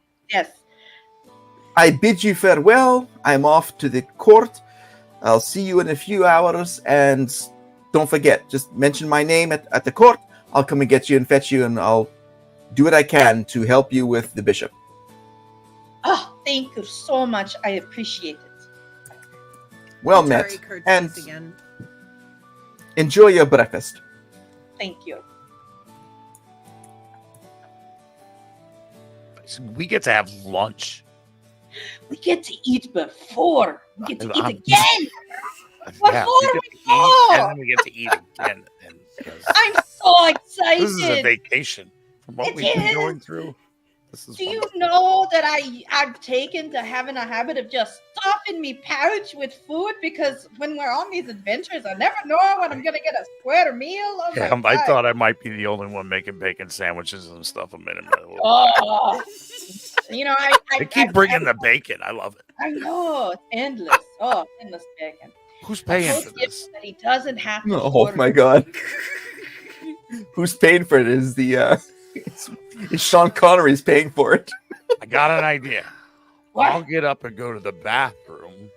I bid you farewell. I'm off to the court. I'll see you in a few hours, and don't forget, just mention my name at the court. I'll come and get you and fetch you, and I'll do what I can to help you with the bishop. Oh, thank you so much. I appreciate it. Well Atari met, curtsies and again. enjoy your breakfast. Thank you. So we get to have lunch. We get to eat before. We get to eat I'm- again. Yeah, we get to eat, and then we get to eat again. And I'm so excited. this is a vacation from what It we've been is. going through. This is Do you wonderful. know that I've taken to having a habit of just stuffing me pouch with food, because when we're on these adventures, I never know when I'm gonna get a square meal. Oh my Yeah, I God. thought I might be the only one making bacon sandwiches and stuff a minute. Oh, you know, They keep bringing the bacon. I love it. I know, it's endless. Oh, endless bacon. Who's I paying told for him this? that he doesn't have to. Oh order my God! Who's paying for it? Is the is Sean Connery's paying for it? I got an idea. What? I'll get up and go to the bathroom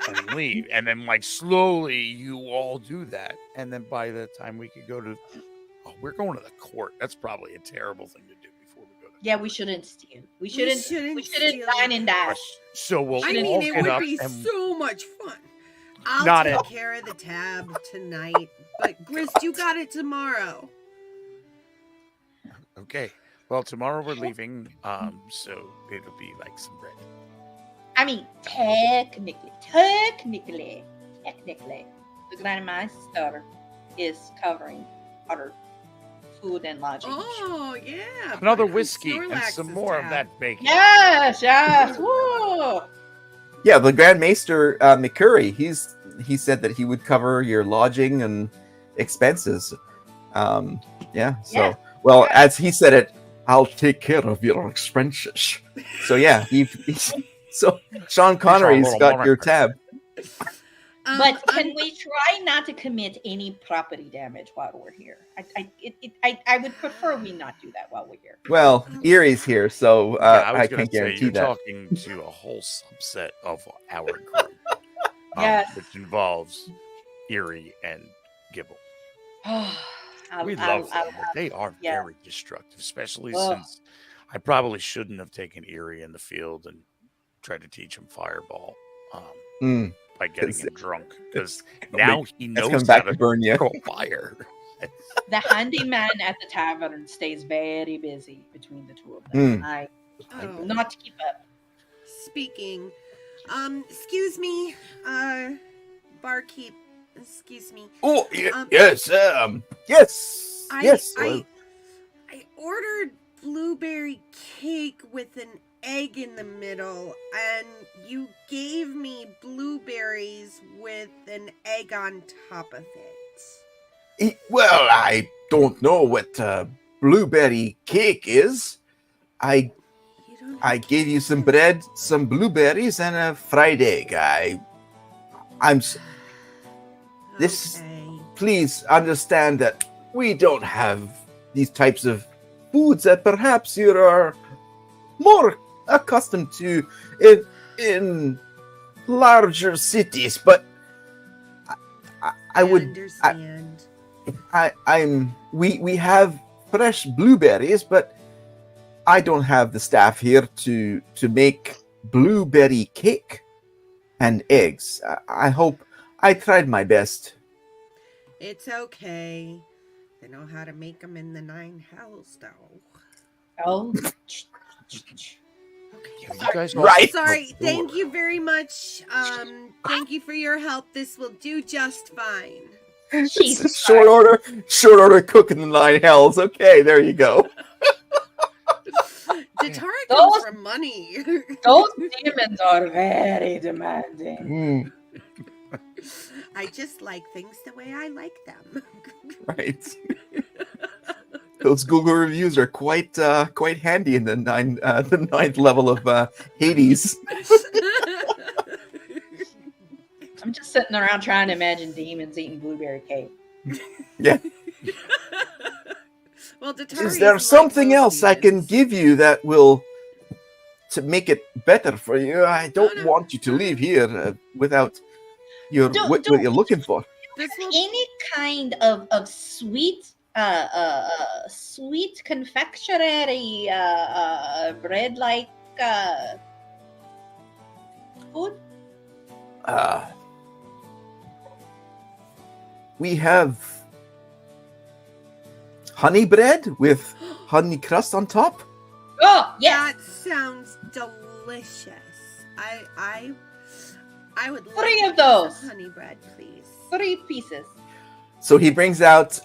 and leave, and then slowly you all do that, and then by the time we could go to, we're going to the court. That's probably a terrible thing to do before we go to. Yeah, we shouldn't steal. We shouldn't shouldn't steal. Dine and Court. dash. So we'll I all mean, it get would up be and so much fun. I'll Not take it. care of the tab tonight, but Grist, you got it tomorrow. okay. Well, tomorrow we're leaving, so it'll be like some bread. I mean, technically, the Grandmaster is covering our food and lodging. Oh yeah, Another put on whiskey and Snorlax's some more of tab. that bacon. Yes. Woo. Yeah, the Grand Maester McCurry. He said that he would cover your lodging and expenses. Yeah. So Yeah. well, as he said it, I'll take care of your expenses. So yeah, so Sean Connery's little got your monarch. tab. But can we try not to commit any property damage while we're here? I would prefer we not do that while we're here. Well, Erie's here, so I was I gonna can't say, guarantee you're that. talking to a whole subset of our group, Yes. which involves Erie and Gibble. We love them, but they are yeah. very destructive, especially Ugh. since I probably shouldn't have taken Erie in the field and tried to teach him Fireball. by getting him drunk, because That's now he knows coming how back to to burn you. control fire. The handyman at the tavern stays very busy between the two of them. I Oh, not to keep up. speaking. Excuse me, barkeep. Excuse me. Oh, Um, yes, yes, yes. I ordered blueberry cake with an egg in the middle, and you gave me blueberries with an egg on top of it. Well, I don't know what blueberry cake is. I You don't I have gave you cake some in- bread, some blueberries, and a fried egg. I'm. This- Okay. Please understand that we don't have these types of foods that perhaps you are more accustomed to in larger cities. But I would. understand. We have fresh blueberries, but I don't have the staff here to make blueberry cake and eggs. I hope I tried my best. It's okay. They know how to make them in the 9 hells, though. Oh, Okay. You guys all- Right. Sorry. Thank you very much. Thank you for your help. This will do just fine. It's Jesus a short order cook in the 9 hells. Okay, there you go. Datara Those- comes from money. those demons are very demanding. Mm, I just like things the way I like them. right. Those Google reviews are quite handy in the 9th level of Hades. I'm just sitting around trying to imagine demons eating blueberry cake. Yeah. Well, Datara Is there isn't something like else most I can demons. give you that will to make it better for you? I don't no. want you to leave here without what you're looking for. This will Any kind of sweet sweet confectionery bread like food. We have honey bread with honey crust on top. Oh yes, That sounds delicious. I would like 3 a of piece those. honey bread, please. 3 pieces. So he brings out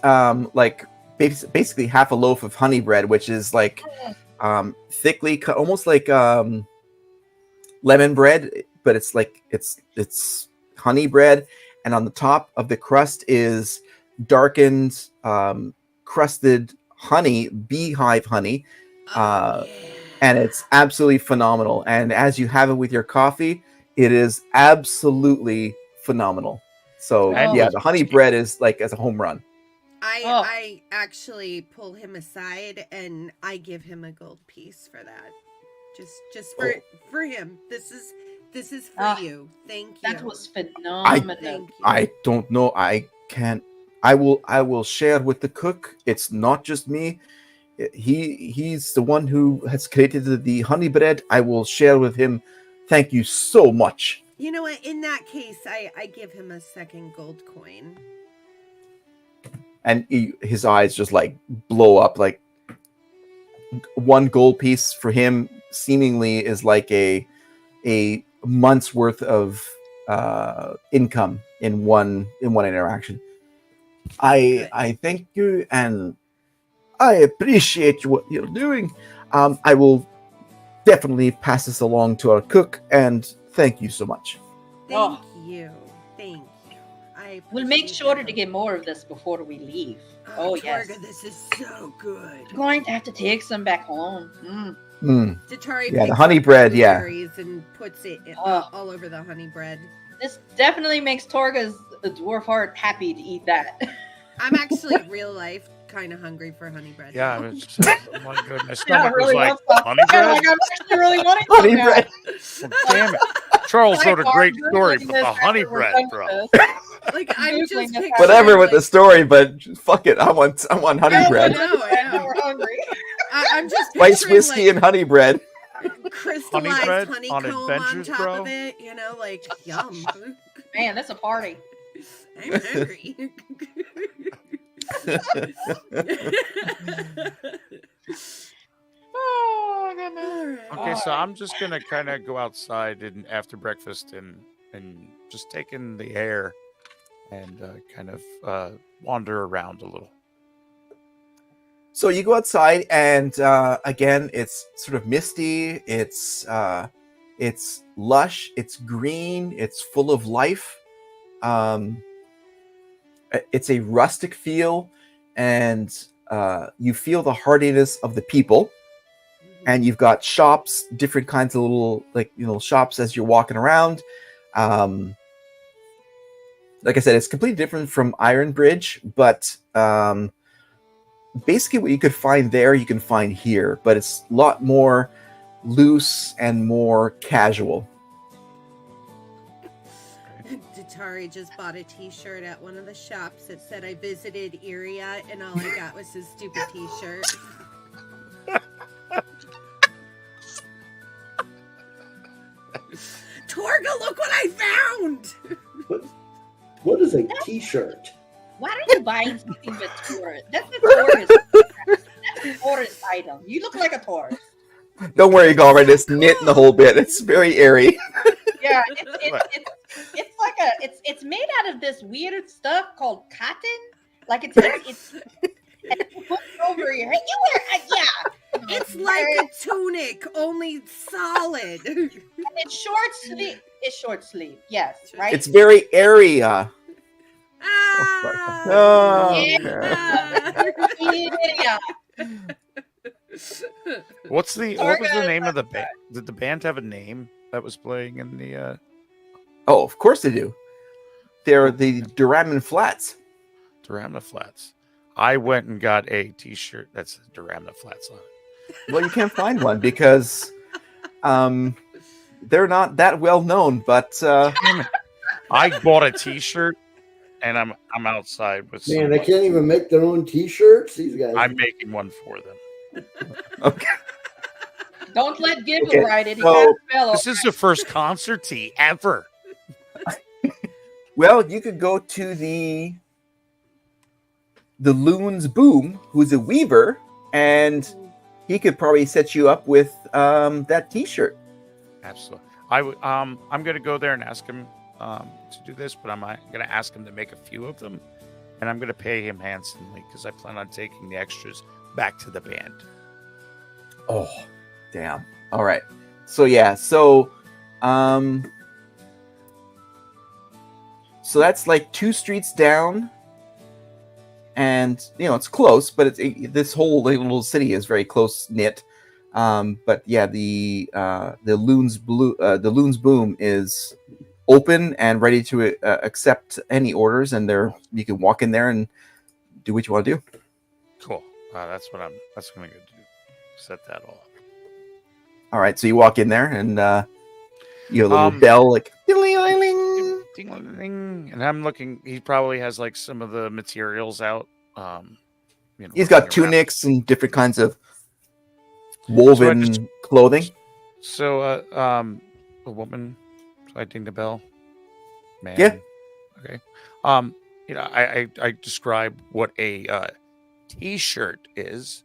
like basically half a loaf of honey bread, which is like thickly cut, almost like lemon bread, but it's like it's honey bread, and on the top of the crust is darkened crusted honey, beehive honey, Oh, yeah. and it's absolutely phenomenal. And as you have it with your coffee, it is absolutely phenomenal. So And yeah, with the honey whiskey. bread is like as a home run. Oh. I actually pull him aside and I give him a gold piece for that. Just for him. This is for Ah, you. Thank you. That was phenomenal. Thank you. I don't know. I can't. I will share with the cook. It's not just me. He's the one who has created the honey bread. I will share with him. Thank you so much. You know what? In that case, I give him a second gold coin. And his eyes just like blow up. Like one gold piece for him seemingly is like a month's worth of income in one interaction. I thank you, and I appreciate what you're doing. I will definitely pass this along to our cook, and thank you so much. Thank you. Thank you. We'll make appreciate sure your to get more of this before we leave. help. Oh, yes. Torga, this is so good. I'm going to have to take some back home. Datari Yeah, the picks honey up bread, yeah. blueberries and puts it Oh. all over the honey bread. This definitely makes Torga's dwarf heart happy to eat that. I'm actually real life kind of hungry for honey bread. Yeah, now. it's, my God, my stomach was like, want some. honey Yeah, bread? like I'm actually really wanting some Honey now. bread. Well, damn it. Charles Like, wrote a great Googling story this about the honey after we're bread, done bro. with this. Like I'm Googling just this picturing, Whatever with the like, story, but fuck it. I want honey Yeah, bread. I know, I know. We're hungry. I'm just Spice picturing whiskey like and honey bread. crystallized bread on honeycomb on adventures, top bro? of it. You know, like yum. Man, that's a party. I'm hungry. Oh, goodness. Okay, so I'm just gonna kind of go outside and after breakfast and just take in the air and kind of wander around a little. So you go outside, and again, it's sort of misty. It's lush. It's green. It's full of life. It's a rustic feel, and you feel the hardiness of the people. And you've got shops, different kinds of little shops as you're walking around. Like I said, it's completely different from Iron Bridge, but basically what you could find there, you can find here, but it's a lot more loose and more casual. Datari just bought a t-shirt at one of the shops that said I visited Iria, and all I got was his stupid t-shirt. Torga, look what I found! What is a T-shirt? Why are you buying something with tourist? That's a tourist. That's a tourist item. You look like a tourist. Don't worry, Galvin, it's knit the whole bit. It's very airy. Yeah, it's like it's made out of this weird stuff called cotton. Like it's put over your head. You wear It's like a tunic, only solid. and it's short sleeve. It's short sleeve. Yes, right. It's very airy. Ah, Oh, Yeah. What was the name of the band? Did the band have a name that was playing in the? Oh, of course they do. They're the Duraman Flats. Duramna Flats. I went and got a T-shirt that says Duramna Flats on it. Well, you can't find one because they're not that well known. But I bought a T-shirt, and I'm outside with. Man, they can't even make their own T-shirts. These guys. I'm making one for them. okay. Don't let Gibble Okay, write it. He so- can't spell This is the first concert tee ever. Well, you could go to the Loon's Boom, who's a weaver, and he could probably set you up with that T-shirt. Absolutely. I'm going to go there and ask him to do this, but I'm going to ask him to make a few of them, and I'm going to pay him handsomely because I plan on taking the extras back to the band. Oh, damn. All right. So yeah. So that's like 2 streets down, and it's close, but this whole little city is very close knit. But yeah, the Loon's Boom is open and ready to accept any orders, and you can walk in there and do what you want to do. Cool. That's going to go do. Set that all up. All right, so you walk in there, and you have a little bell, like ding-a-ling-a-ling. Ding-a-ling-a-ling. And I'm looking. He probably has like some of the materials out. He's got tunics and different kinds of woven clothing. So, a woman. So I ding the bell. Man. Yeah. Okay. I describe what a T-shirt is.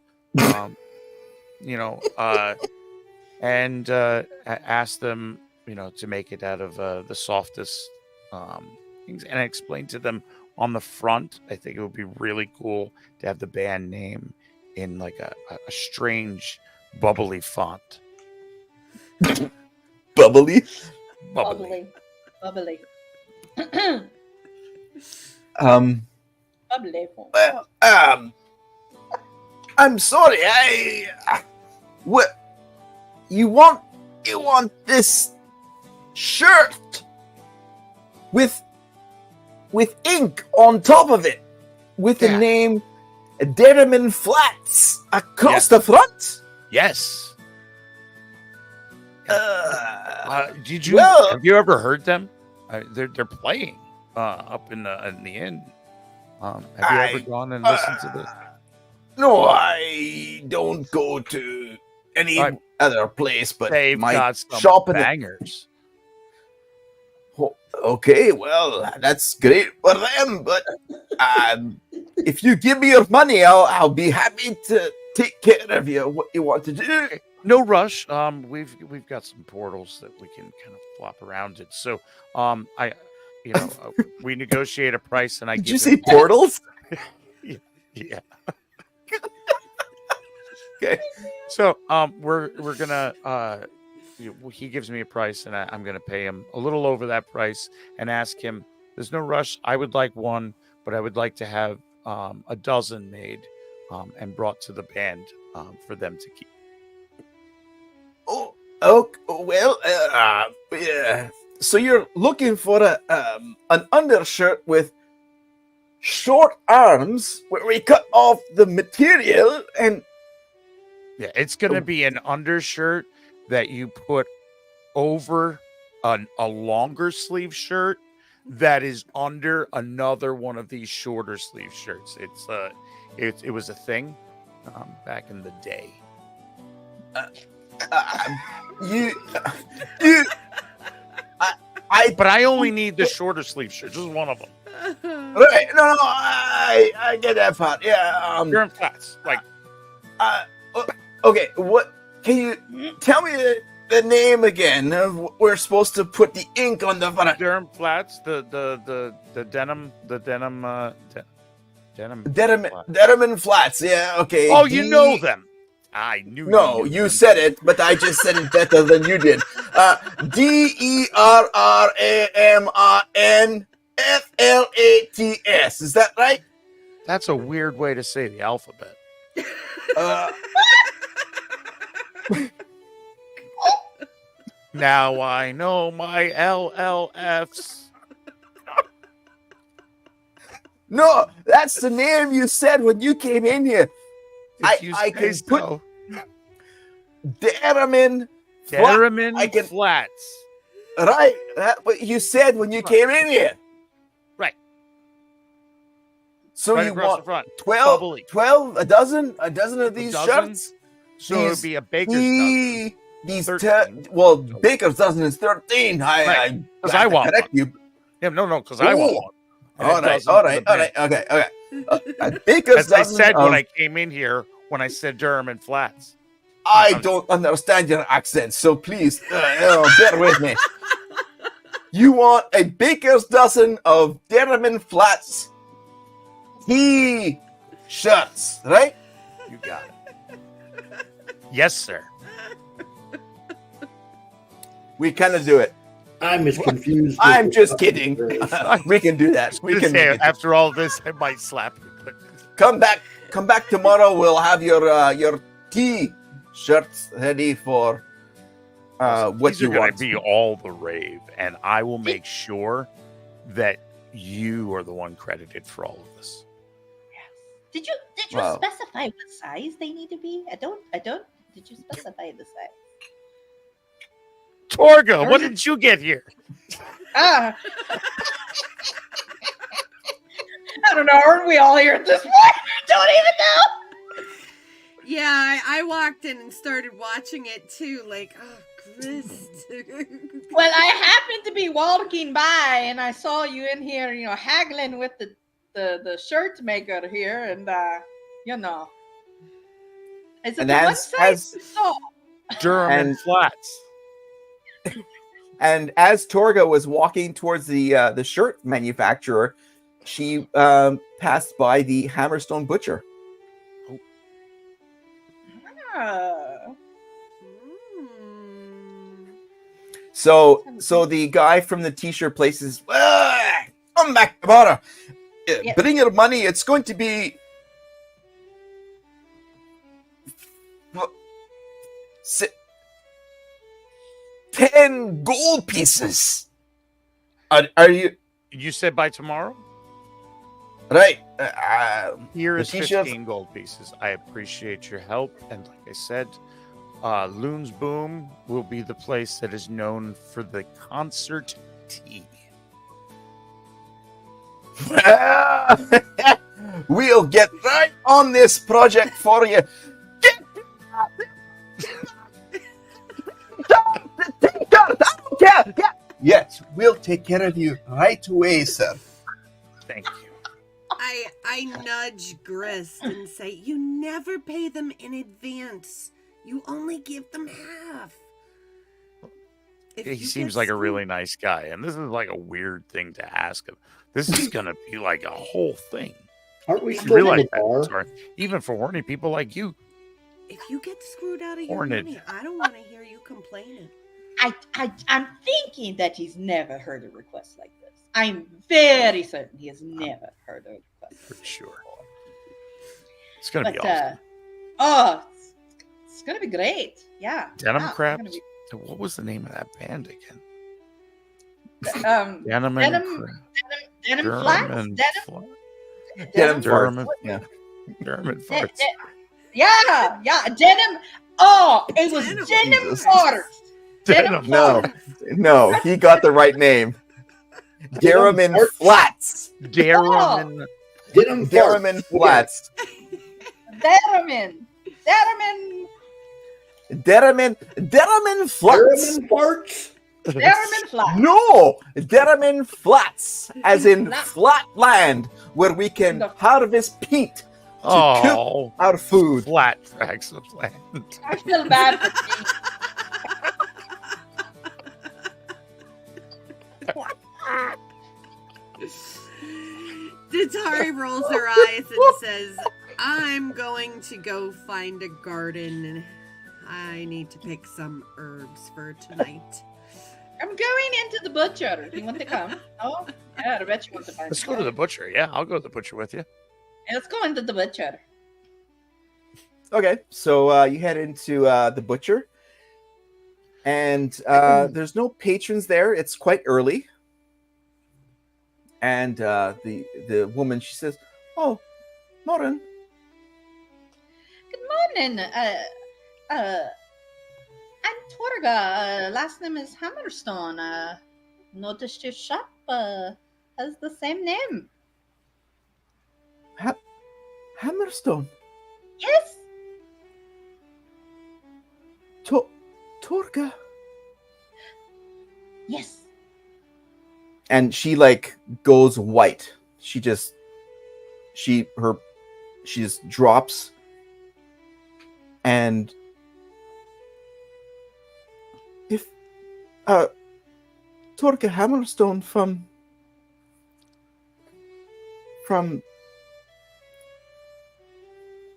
And ask them, to make it out of the softest things. And I explained to them on the front, I think it would be really cool to have the band name in like a strange, bubbly font. Bubbly. bubbly. Bubbly. I'm sorry. What you want? You want this shirt with ink on top of it, with the name Duraman Flats across the front? Yes. Have you ever heard them? They're playing up in the inn. Have you ever gone and listened to this? No, I don't go to any other place, but they've my got some shop in bangers. Okay, well, that's great for them, but if you give me your money, I'll be happy to take care of you. What you want to do? No rush. We've got some portals that we can kind of flop around it. So, we negotiate a price, and I Did give you say portals? Yeah. Okay. So, we're gonna he gives me a price, and I'm gonna pay him a little over that price, and ask him. There's no rush. I would like one, but I would like to have a dozen made and brought to the band for them to keep. Well, yeah. So you're looking for an undershirt with short arms where we cut off the material and... Yeah, it's going to be an undershirt that you put over a longer sleeve shirt that is under another one of these shorter sleeve shirts. It was a thing back in the day. But I only need the shorter sleeve shirt, just one of them. Right? No, I get that part. Yeah. You're in flats, like. Okay. What? Can you tell me the name again? We're supposed to put the ink on the front. Durham flats, the denim. Denim flats. Yeah. Okay. Oh, you know them. I knew. No, you said it, but I just said it better than you did. DERRAMINFLATS. Is that right? That's a weird way to say the alphabet. Now I know my LLFs. No, that's the name you said when you came in here. I can put Derriman Flats. Right. That's what you said when you came in here. Right. So right you across want the front. 12, a dozen of these shirts? So it would be a baker's dozen. Baker's dozen is 13. Because I want correct one. You. Yeah, no, because I want one. All right, okay. Baker's As I dozen. said when I came in here, when I said Durham and Flats. I don't understand your accent, so please bear with me. You want a baker's dozen of Derriman Flats T-shirts, right? You got it. Yes, sir. We kind of do it. I'm as confused. I'm just kidding. We can do that. We can. After all this, I might slap you. But... Come back tomorrow. We'll have your T-shirts ready for what These you are want. going to be all the rave, and I will make sure that you are the one credited for all of this. Did you specify what size they need to be? I don't. Did you specify the size? Torgo, what did you get here? I don't know. Aren't we all here at this point? I don't even know. Yeah, I walked in and started watching it too. Like, oh, Chris. Well, I happened to be walking by and I saw you in here, haggling with the shirt maker here, and is it And the one size? Durham and Flats. And as Torga was walking towards the shirt manufacturer, she passed by the Hammerstone butcher. So the guy from the t-shirt place is, come back, Tabara. Bring your money. It's going to be 10 gold pieces. Are you? You said by tomorrow? Right. Here is t-shirts. 15 gold pieces. I appreciate your help. And like I said, Loon's Boom will be the place that is known for the concert tea. We'll get right on this project for you. Yes, we'll take care of you right away, sir. Thank you. I nudge Grist and say, you never pay them in advance. You only give them half. If He you seems get like a screwed- really nice guy, and this is like a weird thing to ask him. This is gonna be like a whole thing. Aren't we You still in realize the that, bar? sorry, even for horny people like you. If you get screwed out of your Hornet. money, I don't want to hear you complaining. I'm thinking that he's never heard a request like this. I'm very certain he has never heard a request. For sure. It's gonna be But awesome. it's gonna be great. Yeah. Denim Yeah, Crabs? I'm What was the name of that band again? gonna be- Denim Denim- Denim flats? Denim Denim Durham. farts. Yeah. Durham and De- farts. de- yeah, denim. Oh, it was Denim. denim Jesus. farts. Denim No, farts. no, he got the right name. Daraman Farts. Flats. Darren. Denim Daraman farts. Flats. Deramin. Daraman Flats. German farts. Deramin flats. No, Daraman Flats, as in Flat. flat land where we can harvest peat to cook Oh, our food. flat tracts of land. I feel bad for Pete. Datari rolls her eyes and says, I'm going to go find a garden. I need to pick some herbs for tonight. I'm going into the butcher. Do you want to come? Oh, yeah, I bet you want to find Let's go to the butcher. Yeah, I'll go to the butcher with you. Let's go into the butcher. Okay, so you head into the butcher, and there's no patrons there. It's quite early, and the woman, she says, "Oh, Morin, Good morning. I'm Torga. Last name is Hammerstone. Noticed your shop has the same name. Hammerstone, Yes. Torga," Yes. and she like goes white. She just drops, and if Torga Hammerstone from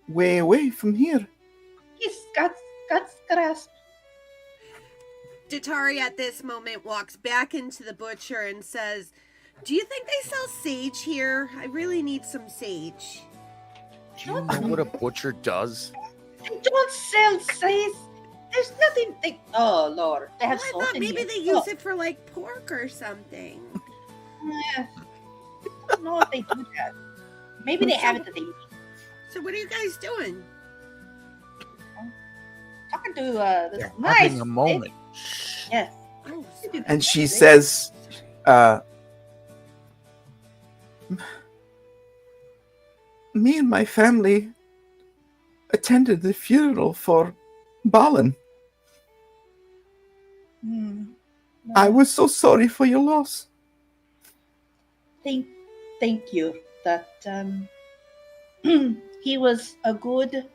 way away from here. Yes, God's grasp. Datari at this moment walks back into the butcher and says, do you think they sell sage here? I really need some sage. Do you know what a butcher does? They don't sell says. There's nothing. Oh Lord, they have Well, I salt thought in maybe here. they use it for like pork or something. I don't know if they do that. Maybe they have it that they So what are you guys doing? talking to this They're nice. having a moment. Yes. Oh, And she says, me and my family attended the funeral for Balin. Hmm. I was so sorry for your loss. Thank you. That he was a good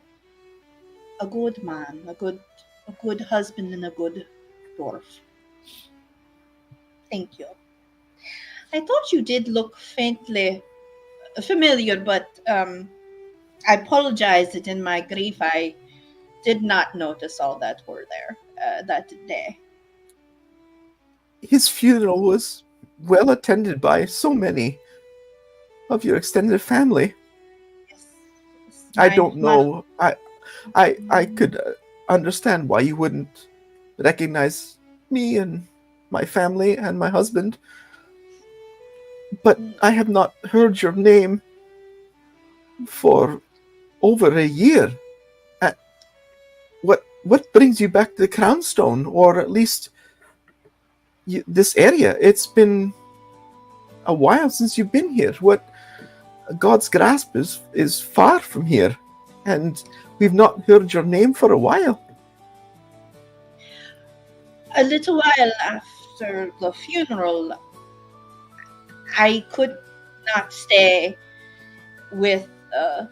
man, a good husband, and a good dwarf. Thank you. I thought you did look faintly familiar, but I apologize that in my grief I did not notice all that were there that day. His funeral was well attended by so many of your extended family. Yes. I don't know. I could understand why you wouldn't recognize me and my family and my husband, but I have not heard your name for over a year. What brings you back to the Crownstone, or at least this area? It's been a while since you've been here. What God's grasp is far from here, and we've not heard your name for a while. A little while after the funeral, I could not stay with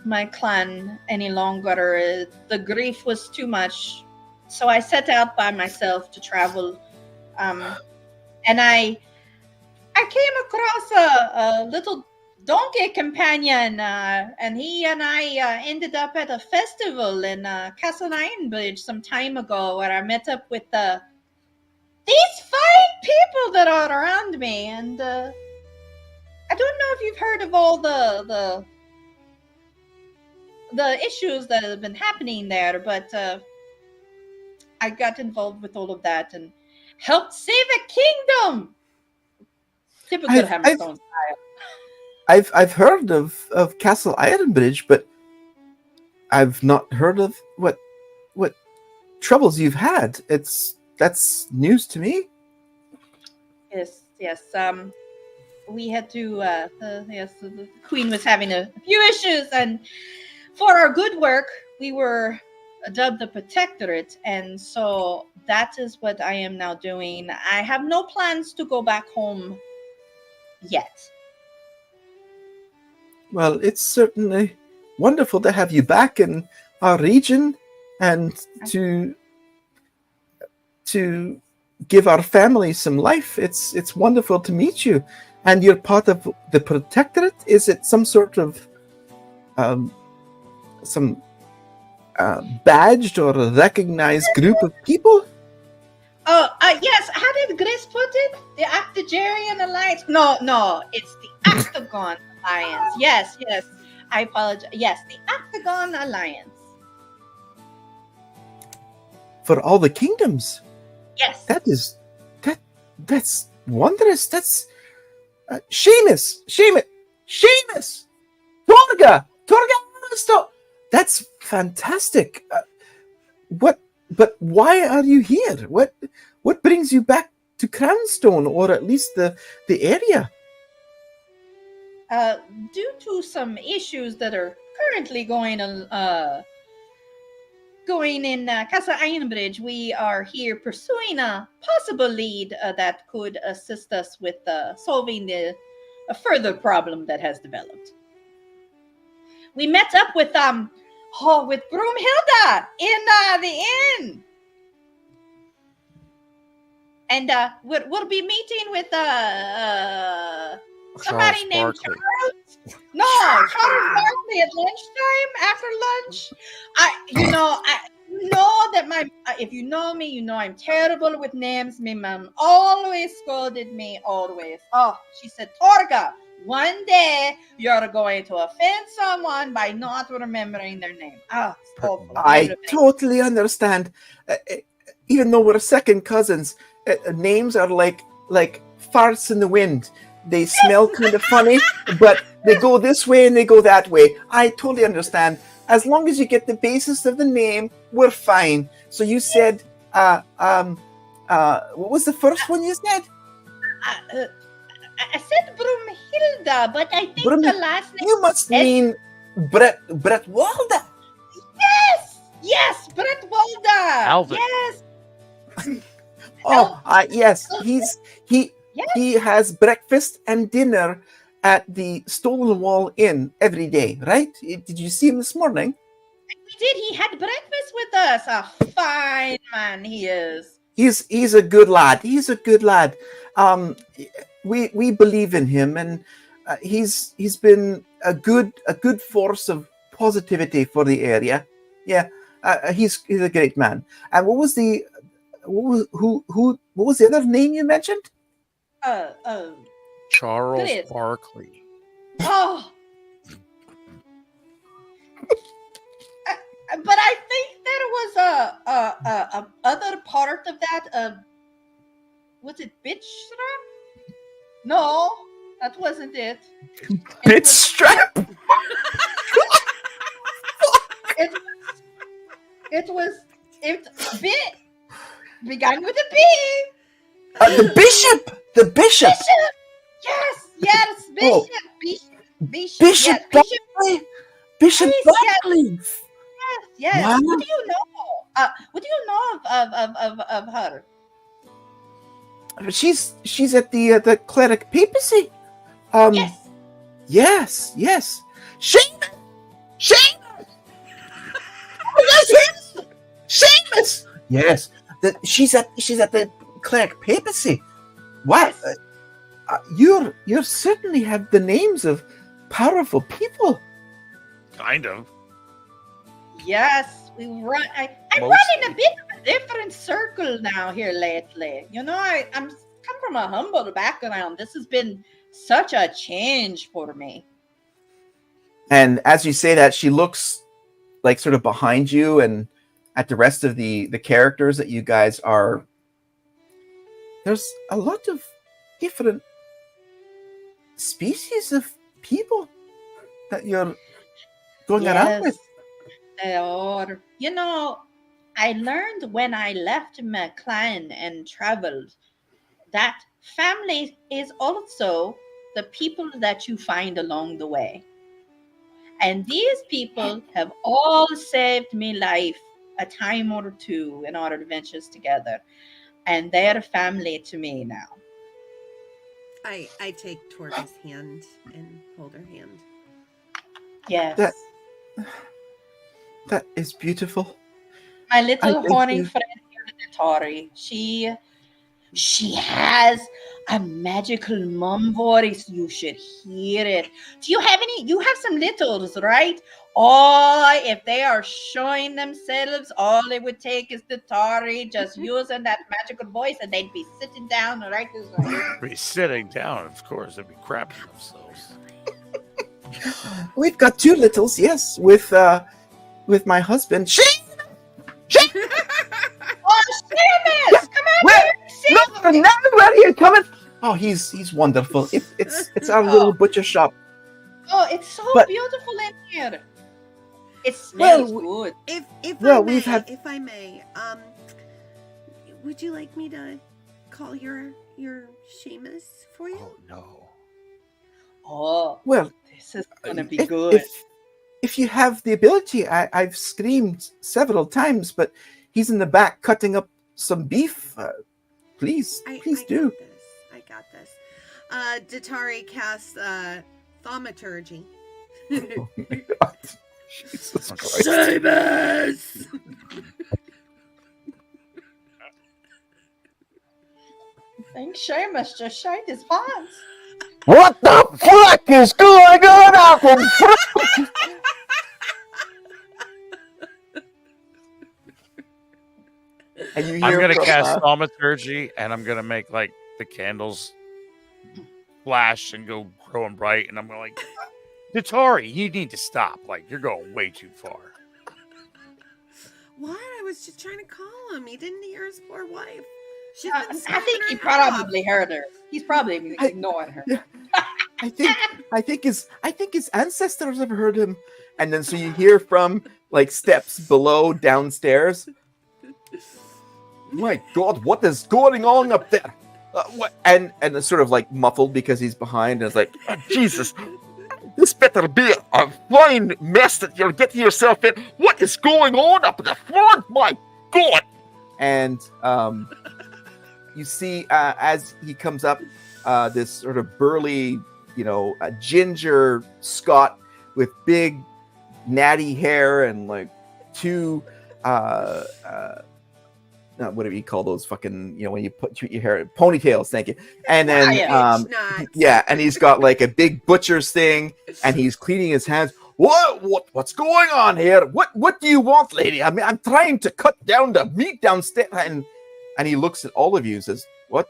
my clan any longer. The grief was too much. So I set out by myself to travel. And I came across a little donkey companion, and he and I ended up at a festival in Castle Ironbridge some time ago, where I met up with these fine people that are around me. And I don't know if you've heard of all the issues that have been happening there, but I got involved with all of that and helped save a kingdom. Typical Hammerstone style. I've heard of Castle Ironbridge, but I've not heard of what troubles you've had. That's news to me. Yes. We had to. The queen was having a few issues, and for our good work, we were dubbed the Protectorate, and so that is what I am now doing. I have no plans to go back home yet. Well, it's certainly wonderful to have you back in our region, and to give our family some life. It's wonderful to meet you. And you're part of the Protectorate? Is it some sort of badged or recognized group of people? Oh, yes. How did Grace put it? The Octogenarian Alliance? No. It's the Octagon Alliance. Yes. I apologize. Yes, the Octagon Alliance. For all the kingdoms? Yes. That's wondrous. That's Seamus! Torga! That's fantastic. But why are you here? What brings you back to Crownstone, or at least the area? Due to some issues that are currently going in Castle Ironbridge, we are here pursuing a possible lead that could assist us with solving a further problem that has developed. We met up with Broomhilda in the inn, and we'll be meeting with somebody named Charles. No, Charles Barkley at lunchtime, after lunch. I know that if you know me, you know I'm terrible with names. My mom always scolded me, always. Oh, she said, Torga, one day you're going to offend someone by not remembering their name. Oh, it's awful. I totally understand. Even though we're second cousins, names are like farts in the wind. They smell kind of funny, but they go this way and they go that way. I totally understand. As long as you get the basis of the name, we're fine. So you said, what was the first one you said? I said Broomhilda, but I think the last name... You must mean Bretwalda. Yes, Bretwalda. Alvin. Yes. Yes. He has breakfast and dinner at the Stolen Wall Inn every day, right? Did you see him this morning? We did. He had breakfast with us. A fine man he is. He's a good lad. He's a good lad. We believe in him, and he's been a good force of positivity for the area. Yeah, he's a great man. And what was the other name you mentioned? Charles Barkley. Oh. But I think there was a other part of that. Was it Bitchstrap? No, that wasn't it. Bitchstrap. It began with a B. The bishop. The bishop. Yes, Bishop. Oh. Bishop. Barkley. Bishop Barkley. Yes. Wow. What do you know? What do you know of her? She's at the Cleric Papacy. Yes. Yes. Seamus! Oh, Seamus! Yes. She's at the Cleric Papacy. What? Yes. You certainly have the names of powerful people. Kind of. Yes, we run. I'm Mostly. running a bit of a different circle now here lately. You know, I'm come from a humble background. This has been such a change for me. And as you say that, she looks like sort of behind you and at the rest of the characters that you guys are. There's a lot of different species of people that you're going around with. They are. You know, I learned when I left my clan and traveled that family is also the people that you find along the way. And these people have all saved me life a time or two in our adventures together. And they're family to me now. I take Torva's hand and hold her hand. Yes. That is beautiful. My little thank horny you. friend here, Tori. She has a magical mum voice. You should hear it. Do you have any? You have some littles, right? If they are showing themselves, all it would take is the Tori just using that magical voice, and they'd be sitting down right this way. Be sitting down, of course. They'd be crapping themselves. We've got two littles, yes, with my husband. Oh, Seamus! Come out Where? here! No, now where are you coming? Oh, he's wonderful. It's our little butcher shop. Oh, it's so But- beautiful in here. It smells good. If I may, would you like me to call your Seamus for you? Oh no. Oh, Well, this is gonna be good. if you have the ability, I've screamed several times, but he's in the back cutting up some beef. Please do. I got this. Datari casts thaumaturgy. Oh my God. Jesus Christ. Seamus! I think Seamus just shined his pants. What the fuck is going on out in front? And you I'm hear gonna from, cast thaumaturgy, and I'm gonna make like the candles flash and go growing bright, and I'm gonna like, Tori, you need to stop. Like you're going way too far. What? I was just trying to call him. He didn't hear his poor wife. She's I been think he snapping her head probably heard her. He's probably ignoring her. Yeah. I think his ancestors have heard him. And then so you hear from like steps below downstairs. My God, what is going on up there? What? And it's sort of like muffled because he's behind, and it's like, "Oh, Jesus, this better be a fine mess that you're getting yourself in. What is going on up the front? My God!" And you see as he comes up, this sort of burly, ginger Scot with big natty hair and like two what do you call those fucking, when you put your hair, ponytails, thank you. And then and he's got like a big butcher's thing, and he's cleaning his hands. What's going on here? What do you want, lady? I mean, I'm trying to cut down the meat downstairs. And he looks at all of you and says, where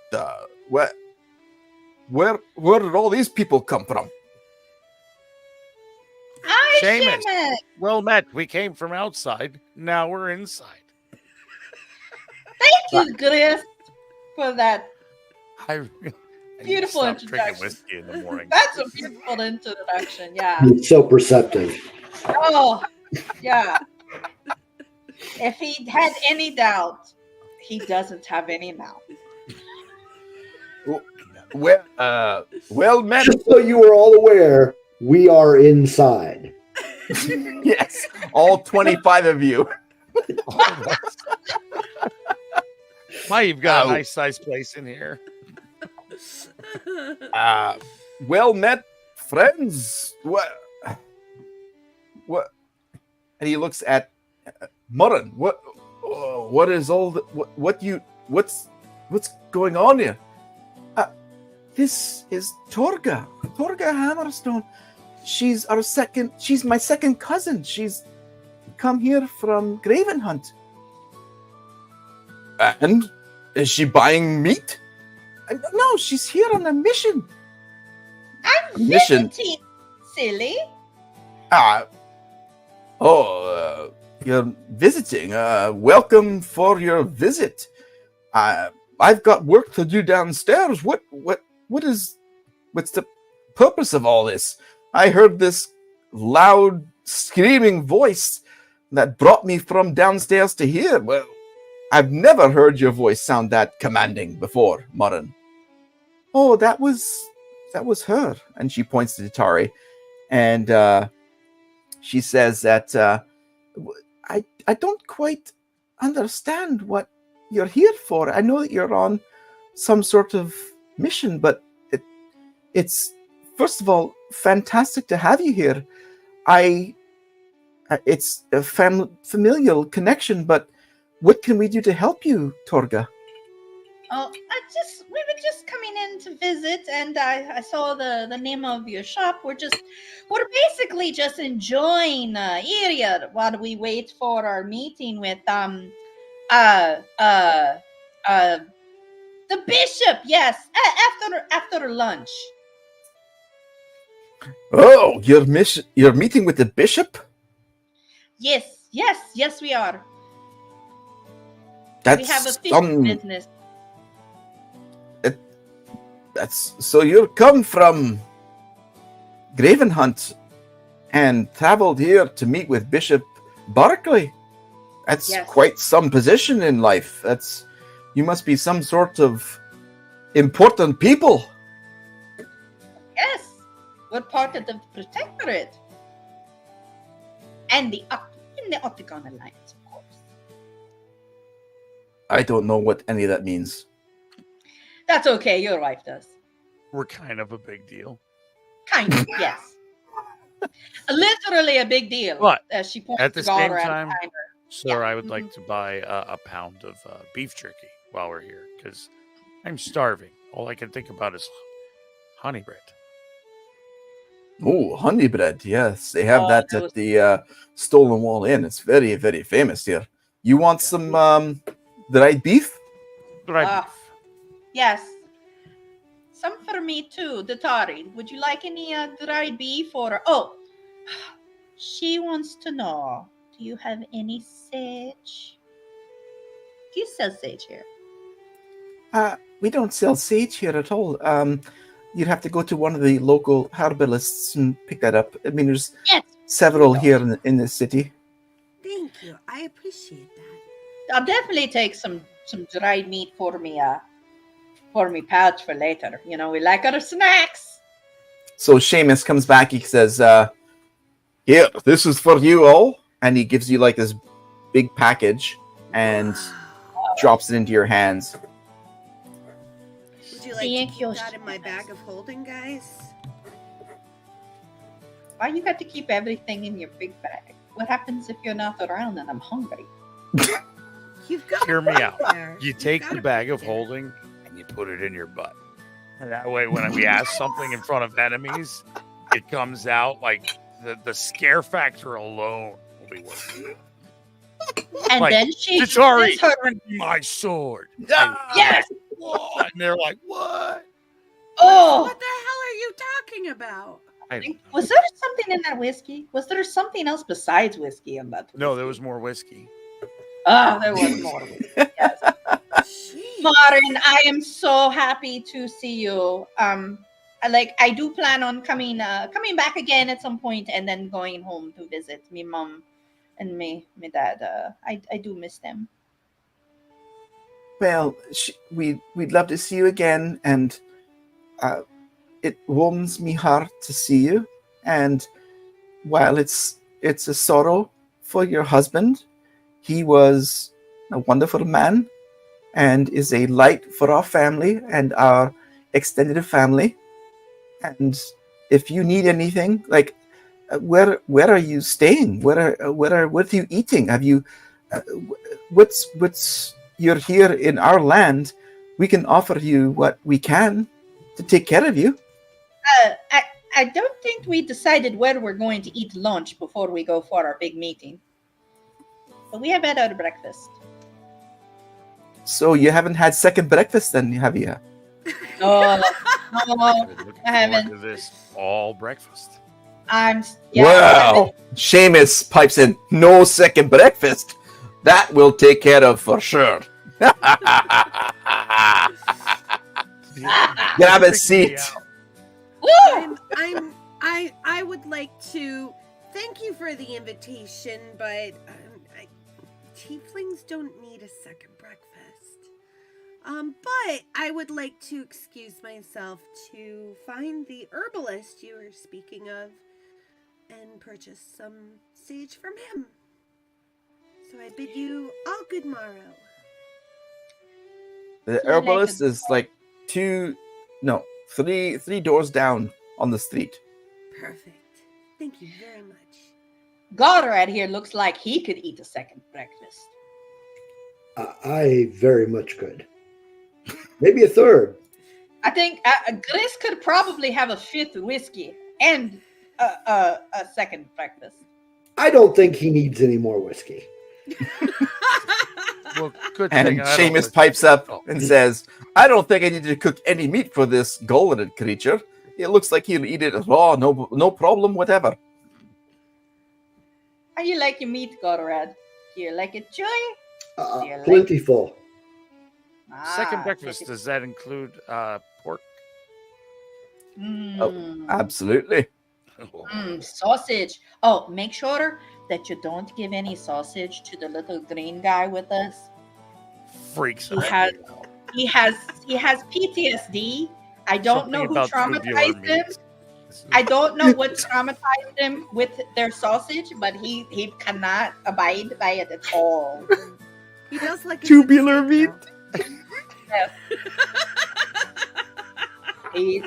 did all these people come from? Hi, Seamus. Seamus. Well met. We came from outside. Now we're inside. Thank you, Grace, for that. I need Beautiful to stop drinking introduction. whiskey in the morning. That's a beautiful introduction. Yeah. It's so perceptive. Oh, yeah. If he had any doubt, he doesn't have any mouth. Well met. Just so you are all aware, we are inside. Yes, all 25 of you. Why, you've got a nice sized place in here. Well met, friends. What? And he looks at Murren. What is all the, what's going on here? This is Torga Hammerstone. She's my second cousin. She's come here from Gravenhunt. And is she buying meat? No, she's here on a mission. I'm Mission. visiting, silly. You're visiting. Welcome for your visit. I've got work to do downstairs. What's the purpose of all this? I heard this loud screaming voice that brought me from downstairs to here. Well, I've never heard your voice sound that commanding before, Murren. Oh, that was her. And she points to Tari, and she says that I don't quite understand what you're here for. I know that you're on some sort of mission, but it's first of all fantastic to have you here. It's a familial connection, but what can we do to help you, Torga? Oh, we were just coming in to visit, and I saw the name of your shop. We're basically just enjoying the area while we wait for our meeting with the bishop. Yes, after lunch. Oh, you're meeting with the bishop? Yes, we are. That's we have official business. So you come from Gravenhunt and traveled here to meet with Bishop Barclay. That's quite some position in life. You must be some sort of important people. Yes, we're part of the Protectorate and the Octagon Alliance, of course. I don't know what any of that means. That's okay, your wife does. We're kind of a big deal. Kind of, yes. Literally a big deal. But she points at the to same Galra time, behind her. sir, I would like to buy a pound of beef jerky while we're here, because I'm starving. All I can think about is honey bread. Oh, honey bread. Yes, they have that at the Stolen Wall Inn. It's very, very famous here. You want some dried beef? Dried beef. Yes. Some for me too, Datari. Would you like any dried beef or... Oh, she wants to know, do you have any sage? Do you sell sage here? We don't sell sage here at all. You'd have to go to one of the local herbalists and pick that up. I mean, there's several here in the city. Thank you. I appreciate that. I'll definitely take some dried meat for me pouch for later. You know, we like our snacks. So Seamus comes back. He says, "Here, this is for you all," and he gives you like this big package and drops it into your hands. Would you like to keep that in my bag of holding, guys? Why you got to keep everything in your big bag? What happens if you're not around and I'm hungry? You've got Hear me out. There. You take the bag of holding and you put it in your butt. And that way, when we ask something in front of enemies, it comes out like the scare factor alone will be worth it. And like, then she Tatari, her my sword. Yes. What? And they're like, what? Oh, What the hell are you talking about? I don't know. was there something in that whiskey? Was there something else besides whiskey in that? No, there was more whiskey. Oh, there was more. Yes. Martin, I am so happy to see you. I do plan on coming back again at some point, and then going home to visit me mom and me dad. I do miss them. Well, we'd love to see you again, and it warms me heart to see you. And while it's a sorrow for your husband, he was a wonderful man and is a light for our family and our extended family, and if you need anything, like where are you staying? What are you eating? Have you what's you're here in our land? We can offer you what we can to take care of you. I don't think we decided where we're going to eat lunch before we go for our big meeting. But we have had our breakfast. So you haven't had second breakfast then, have you? No, I've been looking forward haven't. to this all breakfast. Wow. Seamus pipes in, no second breakfast. That we'll take care of for sure. Grab a seat. I would like to thank you for the invitation, but tieflings don't need a second breakfast. But I would like to excuse myself to find the herbalist you were speaking of and purchase some sage from him. So I bid you all good morrow. The herbalist is like three doors down on the street. Perfect. Thank you very much. Godrad here looks like he could eat a second breakfast. I very much could. Maybe a third. I think Gris could probably have a fifth whiskey and a second breakfast. I don't think he needs any more whiskey. Well, good And thing I don't Seamus listen. pipes up and says, I don't think I need to cook any meat for this golden creature. It looks like he'll eat it raw, no problem, whatever. How you like your meat, Godrad? Do you like it chewy? Plentiful. Second breakfast, does that include pork? Oh, absolutely. Sausage. Oh, make sure that you don't give any sausage to the little green guy with us. Freaks. He has PTSD. I don't know who traumatized him. I don't know what traumatized him with their sausage, but he cannot abide by it at all. He does like Tubular meat. Yes.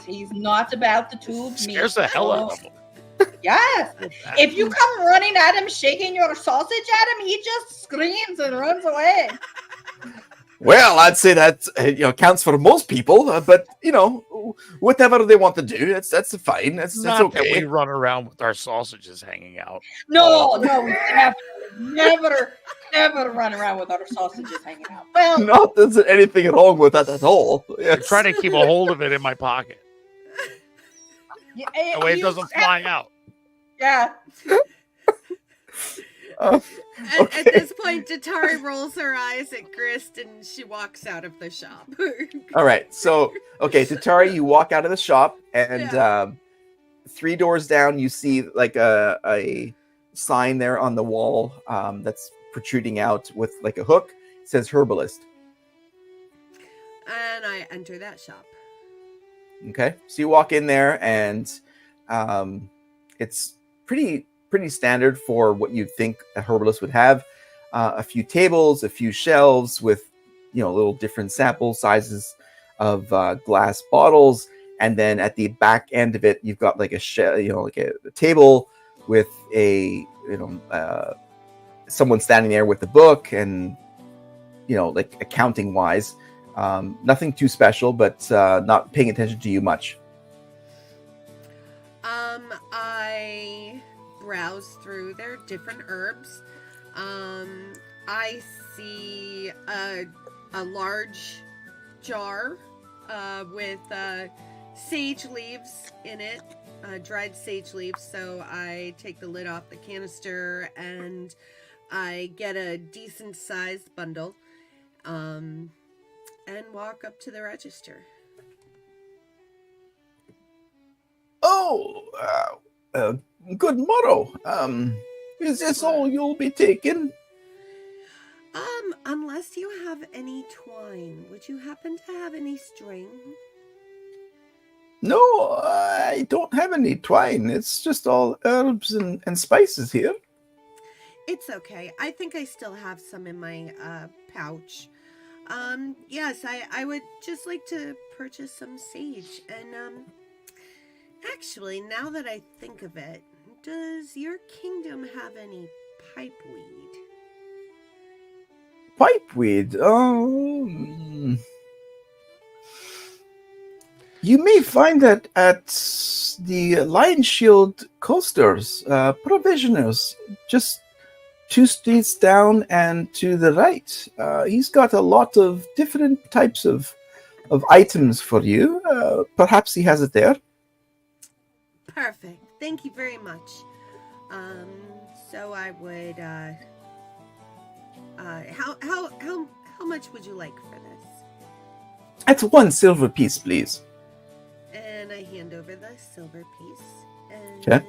He's not about the tube meat. Scares the hell out of him. Yes. If you come running at him, shaking your sausage at him, he just screams and runs away. Well, I'd say that counts for most people, but whatever they want to do, that's fine. That's Not okay. that we run around with our sausages hanging out. No, never run around with our sausages hanging out. Well, Not that there's anything wrong with that at all. I Yes. try to keep a hold of it in my pocket. That way it doesn't fly out. Yeah. At this point, Datari rolls her eyes at Grist and she walks out of the shop. All right. So, Tatari, you walk out of the shop, and 3 doors down, you see like a sign there on the wall that's protruding out with like a hook. It says herbalist. And I enter that shop. Okay. So you walk in there, and it's pretty standard for what you'd think a herbalist would have. A few tables, a few shelves with little different sample sizes of glass bottles, and then at the back end of it, you've got like a table with a someone standing there with a book, and like accounting wise, nothing too special, but not paying attention to you much. I browse through their different herbs. I see a large jar with sage leaves in it, dried sage leaves. So I take the lid off the canister and I get a decent sized bundle and walk up to the register. Oh, good morrow. Is this all you'll be taking? Unless you have any twine, would you happen to have any string? No, I don't have any twine. It's just all herbs and spices here. It's okay. I think I still have some in my pouch. Yes, I would just like to purchase some sage. And, actually, now that I think of it, does your kingdom have any pipeweed? Pipeweed. You may find that at the Lion Shield coasters, provisioners, just 2 streets down and to the right. He's got a lot of different types of items for you. Perhaps he has it there. Perfect. Thank you very much. So I would, how much would you like for this? That's 1 silver piece, please. And I hand over the silver piece. And Okay.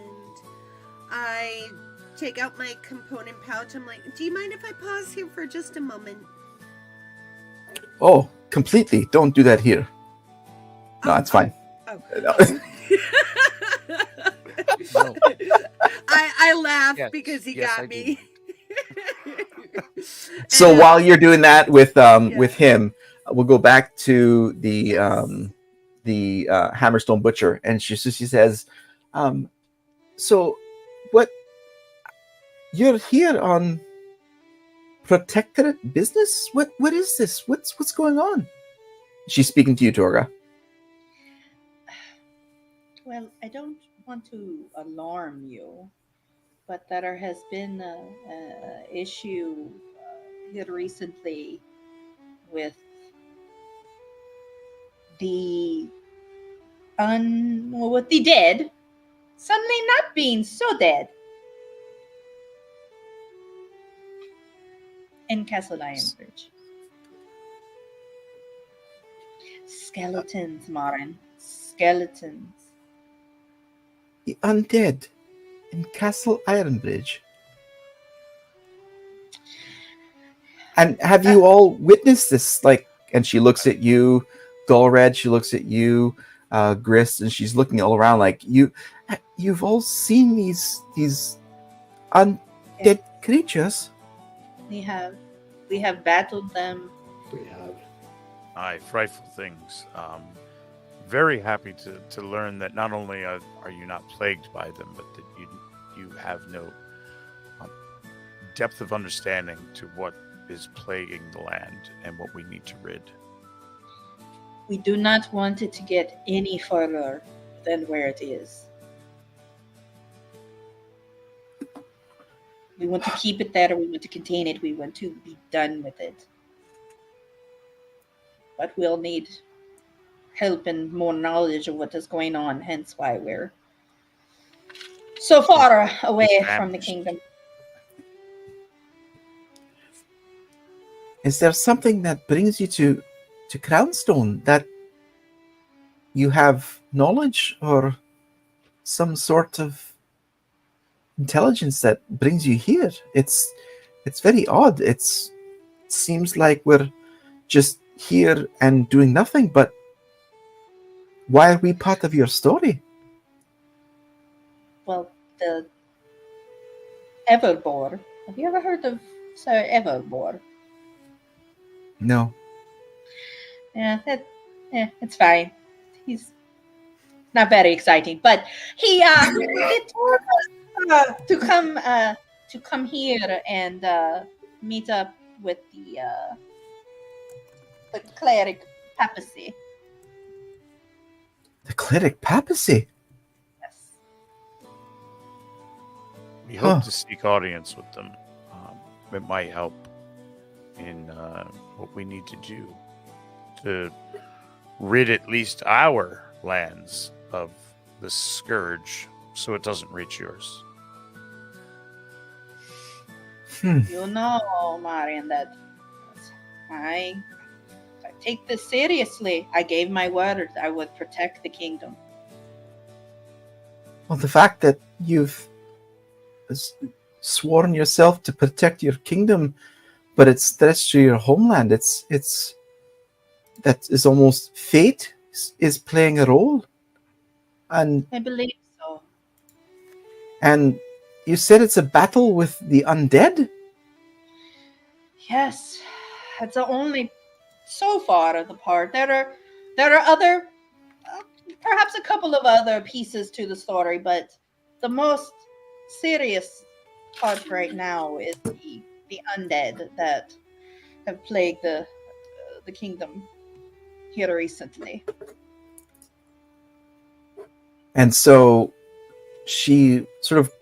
I take out my component pouch. I'm like, do you mind if I pause here for just a moment? Oh, completely. Don't do that here. No, it's fine. Oh. No. No. I laugh Yes, because he yes, got I do. me. So And, while you're doing that with him, we'll go back to the Hammerstone Butcher, and she says, "So, what? You're here on Protectorate business? What is this? What's going on?" She's speaking to you, Torga. Well, I don't want to alarm you, but there has been a issue here recently with the with the dead suddenly not being so dead in Castle Ironbridge. Skeletons, Marin. Skeletons. The undead in Castle Ironbridge. And have you all witnessed this? Like, and she looks at you, Dolred. She looks at you, Grist, and she's looking all around like you've all seen these undead creatures. We have battled them. We have. Aye, frightful things. Very happy to learn that not only are you not plagued by them, but that you have no depth of understanding to what is plaguing the land and what we need to rid. We do not want it to get any further than where it is. We want to keep it there. We want to contain it. We want to be done with it. But we'll need help and more knowledge of what is going on, hence why we're so far away from the kingdom. Is there something that brings you to Crownstone, that you have knowledge or some sort of intelligence that brings you here? It's very odd. It seems like we're just here and doing nothing, but why are we part of your story? Well, the Everbore. Have you ever heard of Sir Everbore? No. Yeah, it's fine. He's not very exciting, but he told us to come here and meet up with the Cleric Papacy. The Cleric Papacy? Yes. We hope to seek audience with them. It might help in what we need to do to rid at least our lands of the scourge so it doesn't reach yours. You know, Marion, that I take this seriously. I gave my word I would protect the kingdom. Well, the fact that you've sworn yourself to protect your kingdom, but it's threats to your homeland, that is almost fate is playing a role. And I believe so. And you said it's a battle with the undead? Yes, it's the only so far the part. There are other, perhaps a couple of other pieces to the story, but the most serious part right now is the undead that have plagued the kingdom here recently. And so she sort of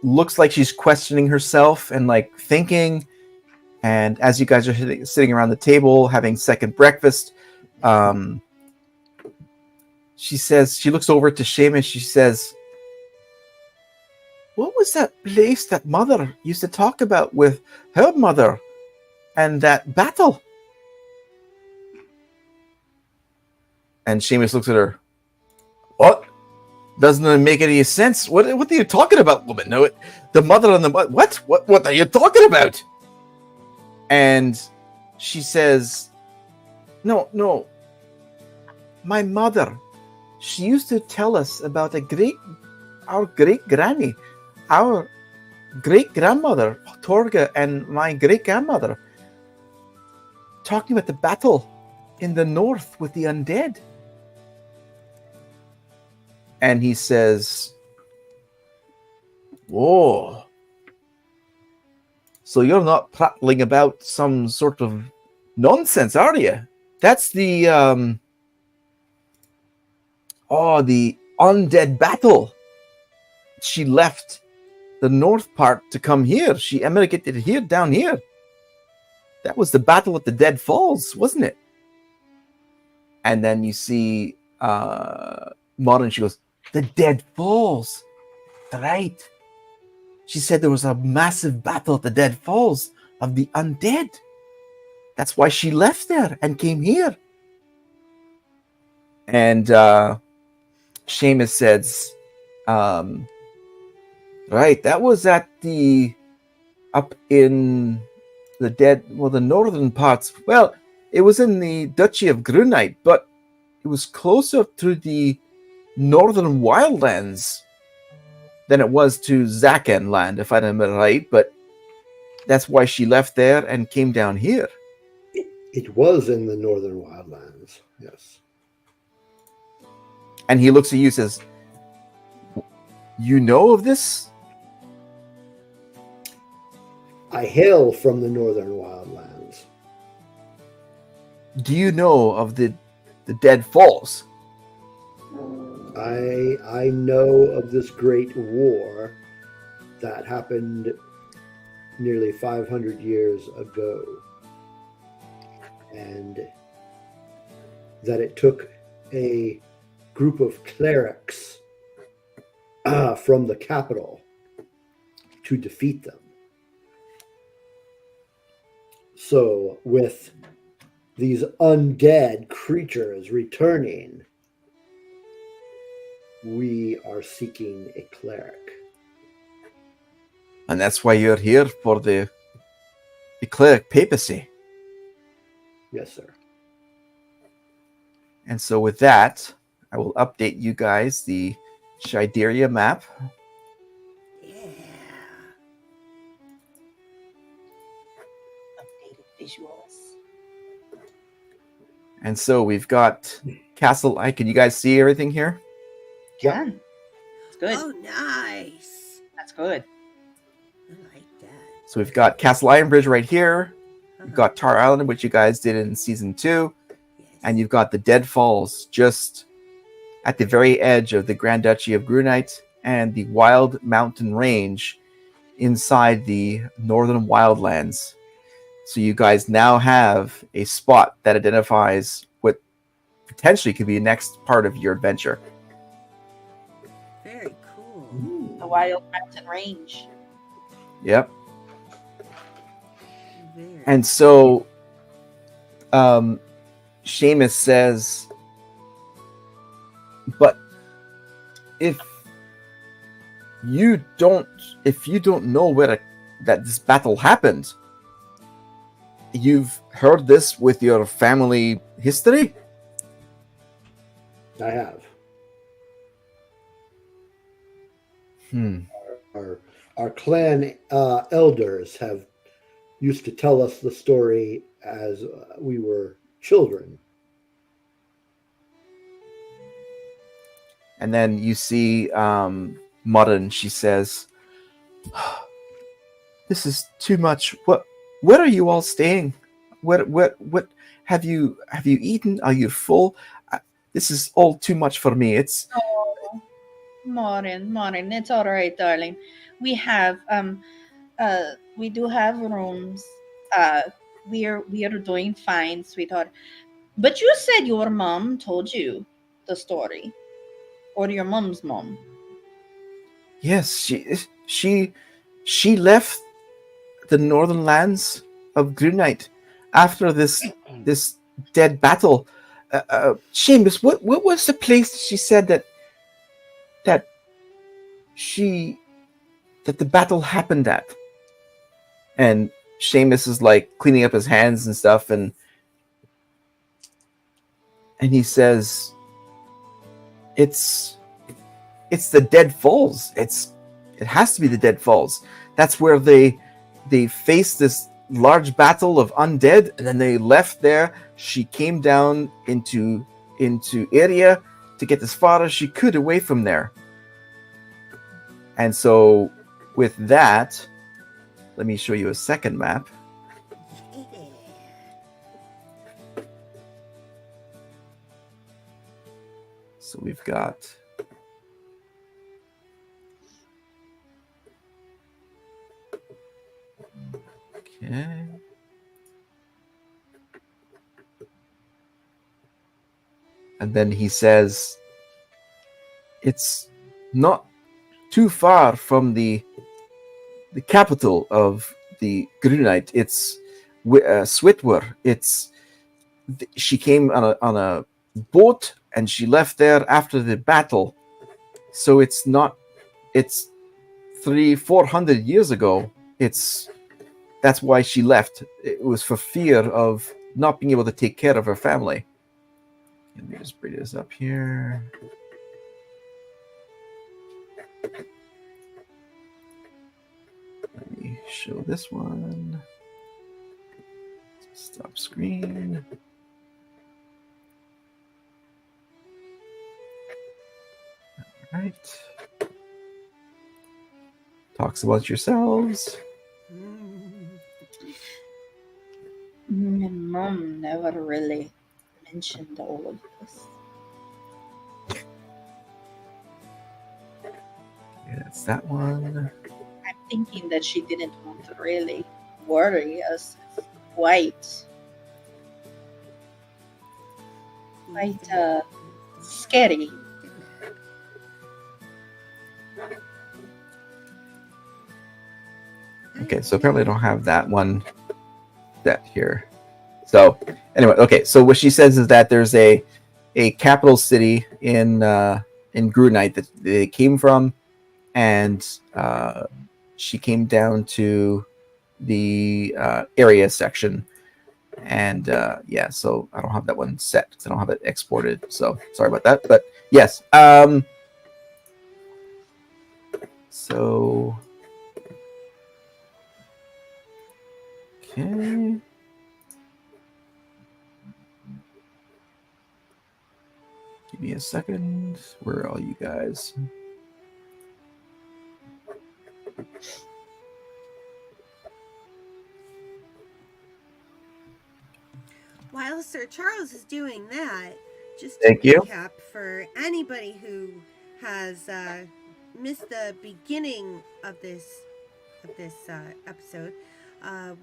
looks like she's questioning herself and like thinking. And as you guys are sitting around the table having second breakfast, she says, she looks over to Seamus. She says, "What was that place that Mother used to talk about with her mother and that battle?" And Seamus looks at her. "What? Doesn't make any sense. What are you talking about, woman? No, the mother and the what? What are you talking about?" And she says, No. My mother, she used to tell us about our great granny, our great grandmother, Torga, and my great grandmother, talking about the battle in the north with the undead. And he says, "Whoa. So you're not prattling about some sort of nonsense, are you? That's the undead battle. She left the north part to come here. She emigrated here, down here. That was the battle at the Dead Falls, wasn't it?" And then you see Modern, she goes, "The Dead Falls. Right. She said there was a massive battle at the Dead Falls of the undead. That's why she left there and came here." And Seamus says, "Right, that was at up in the northern parts. Well, it was in the Duchy of Grunite, but it was closer to the northern wildlands than it was to Zaken land, if I remember right. But that's why she left there and came down here." It was in the northern wildlands, yes. And he looks at you and says, "You know of this?" I hail from the northern wildlands. "Do you know of the Dead Falls?" I know of this great war that happened nearly 500 years ago, and that it took a group of clerics from the capital to defeat them. So with these undead creatures returning, we are seeking a cleric. And that's why you're here for the Cleric Papacy. Yes, sir. And so with that, I will update you guys the Shideria map. Yeah. Updated visuals. And so we've got Castle. Can you guys see everything here? Yeah. It's good. Oh, nice. That's good. I like that. So we've got Castle Ironbridge right here. You've Uh-huh. got Tar Island, which you guys did in season 2. Yes. And you've got the Dead Falls just at the very edge of the Grand Duchy of Grunite and the Wild Mountain Range inside the Northern Wildlands. So you guys now have a spot that identifies what potentially could be the next part of your adventure. Very cool. The Wild Mountain Range. Yep. Very And so Seamus says, "But if you don't know where that this battle happened, you've heard this with your family history?" I have. Our clan elders have used to tell us the story as we were children. And then you see Modern. She says, "This is too much. Where are you all staying? What have you eaten? Are you full? This is all too much for me. It's Oh, Maureen, it's all right, darling. We have we do have rooms. We are doing fine, sweetheart. But you said your mom told you the story, or your mom's mom. yes. She left the northern lands of Grunite after this dead battle. Seamus, what was the place she said that the battle happened at?" And Seamus is like cleaning up his hands and stuff, and he says, "It's the Dead Falls. It has to be the Dead Falls. That's where they faced this large battle of undead, and then they left there. She came down into area to get as far as she could away from there." And so with that, let me show you a second map. So we've got okay. And then he says it's not too far from the capital of the Grunite. It's Switwer. She came on a boat and she left there after the battle. So it's 300-400 years ago. That's why she left. It was for fear of not being able to take care of her family. Let me just bring this up here. Let me show this one. Stop screen. All right. Talks about yourselves. My mom never really mentioned all of this. Yeah, it's that one. I'm thinking that she didn't want to really worry us. Quite scary. Okay, so apparently I don't have that one that here. So anyway, okay, so what she says is that there's a capital city in Grunite that they came from, and she came down to the area section, and yeah, so I don't have that one set because I don't have it exported, so sorry about that. But yes, so okay. Give me a second. Where are all you guys? While Sir Charles is doing that, just Thank to you. recap for anybody who has missed the beginning of this episode,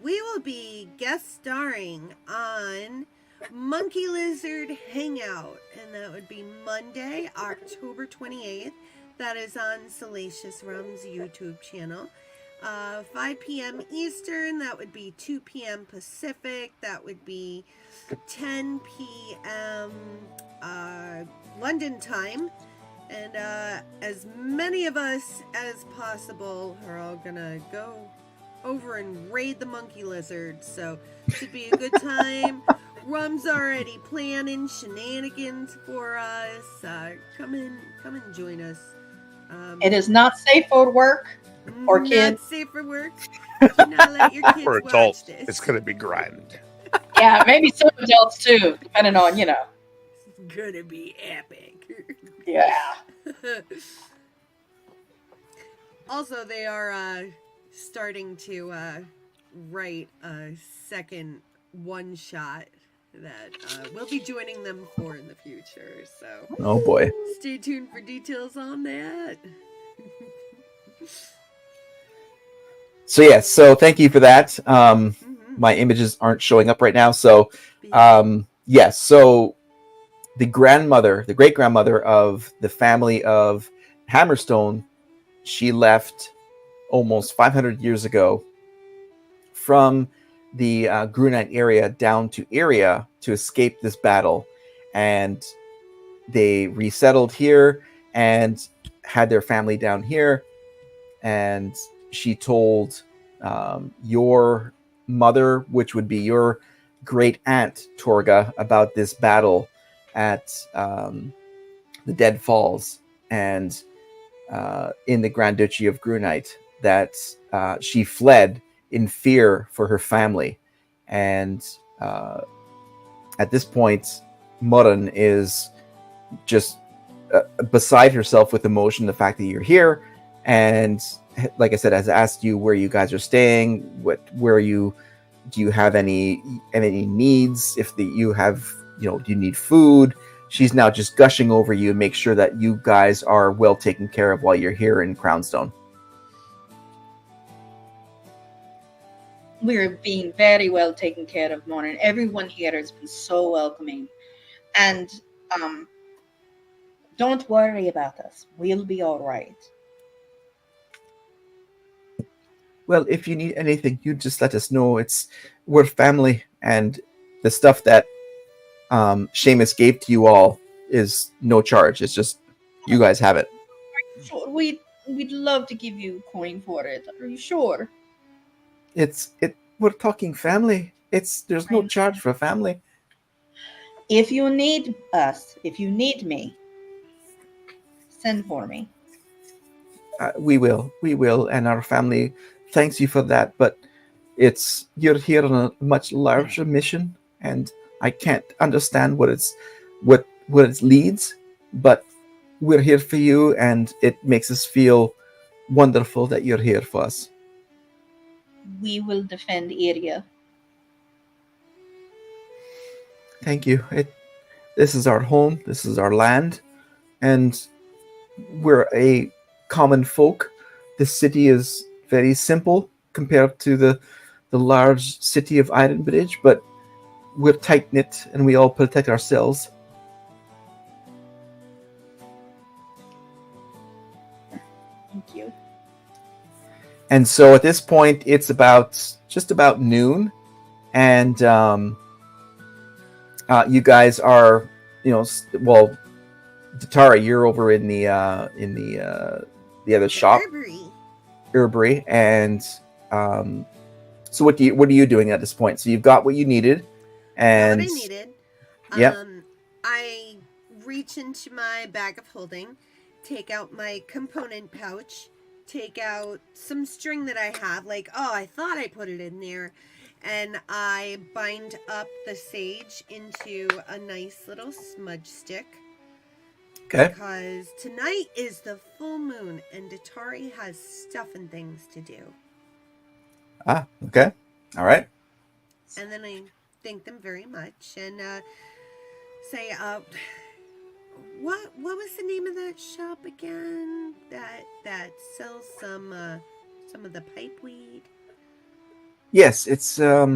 we will be guest starring on Monkey Lizard Hangout, and that would be Monday, October 28th. That is on Salacious Rum's YouTube channel. 5 p.m. Eastern, that would be 2 p.m. Pacific, that would be 10 p.m. London time. And as many of us as possible are all gonna go over and raid the monkey lizard, so should be a good time. Rum's already planning shenanigans for us. Come and join us. It is not safe for work or kids. Not safe for work. Do not let your kids For watch adults, this. it's going to be grand. Yeah, maybe some adults too, depending on, you know. It's gonna be epic. Yeah. Also, they are starting to write a second one shot that we'll be joining them for in the future. So Oh boy. stay tuned for details on that. So yes, so thank you for that. Mhm. My images aren't showing up right now. So Be- yes, so the great grandmother of the family of Hammerstone, she left almost 500 years ago from the Grunite area down to Area to escape this battle, and they resettled here and had their family down here. And she told your mother, which would be your great aunt Torga, about this battle at the Dead Falls and in the Grand Duchy of Grunite, that she fled in fear for her family. And at this point, Murren is just beside herself with emotion, the fact that you're here. And like I said, has asked you where you guys are staying, do you have any needs? If you have, do you need food? She's now just gushing over you and make sure that you guys are well taken care of while you're here in Crownstone. We're being very well taken care of, Morning. Everyone here has been so welcoming. And don't worry about us. We'll be all right. Well, if you need anything, you just let us know. We're family, and the stuff that Seamus gave to you all is no charge. It's just you guys have it. Sure, we'd love to give you a coin for it. Are you sure? We're talking family. There's no charge for family. If you need us, if you need me, send for me. We will, and our family thanks you for that. But you're here on a much larger mission, and I can't understand what it leads. But we're here for you, and it makes us feel wonderful that you're here for us. We will defend Area. Thank you. This is our home. This is our land, and we're a common folk. This city is very simple compared to the large city of Ironbridge, but we're tight knit and we all protect ourselves. Thank you. And so at this point, it's just about noon, and you guys are, Datara, you're over in the other shop, Herbery, and so what are you doing at this point? So you've got what you needed, and what I needed. Yeah. I reach into my bag of holding, take out my component pouch, take out some string that I have, I thought I put it in there, and I bind up the sage into a nice little smudge stick. Okay. Because tonight is the full moon, and Datari has stuff and things to do. Okay. All right. And then I thank them very much and say, what was the name of that shop again? That sells some of the pipeweed. Yes, it's give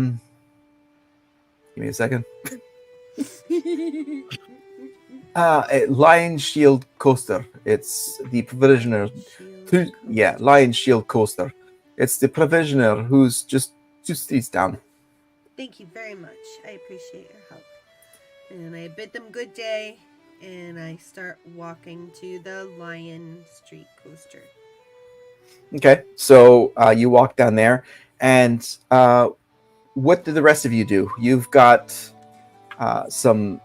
me a second. A Lion Shield Coaster. It's the provisioner. Lion Shield Coaster. It's the provisioner who's just 2 streets down. Thank you very much. I appreciate your help. And I bid them good day, and I start walking to the Lion Street Coaster. Okay, so you walk down there, and what do the rest of you do? You've got some,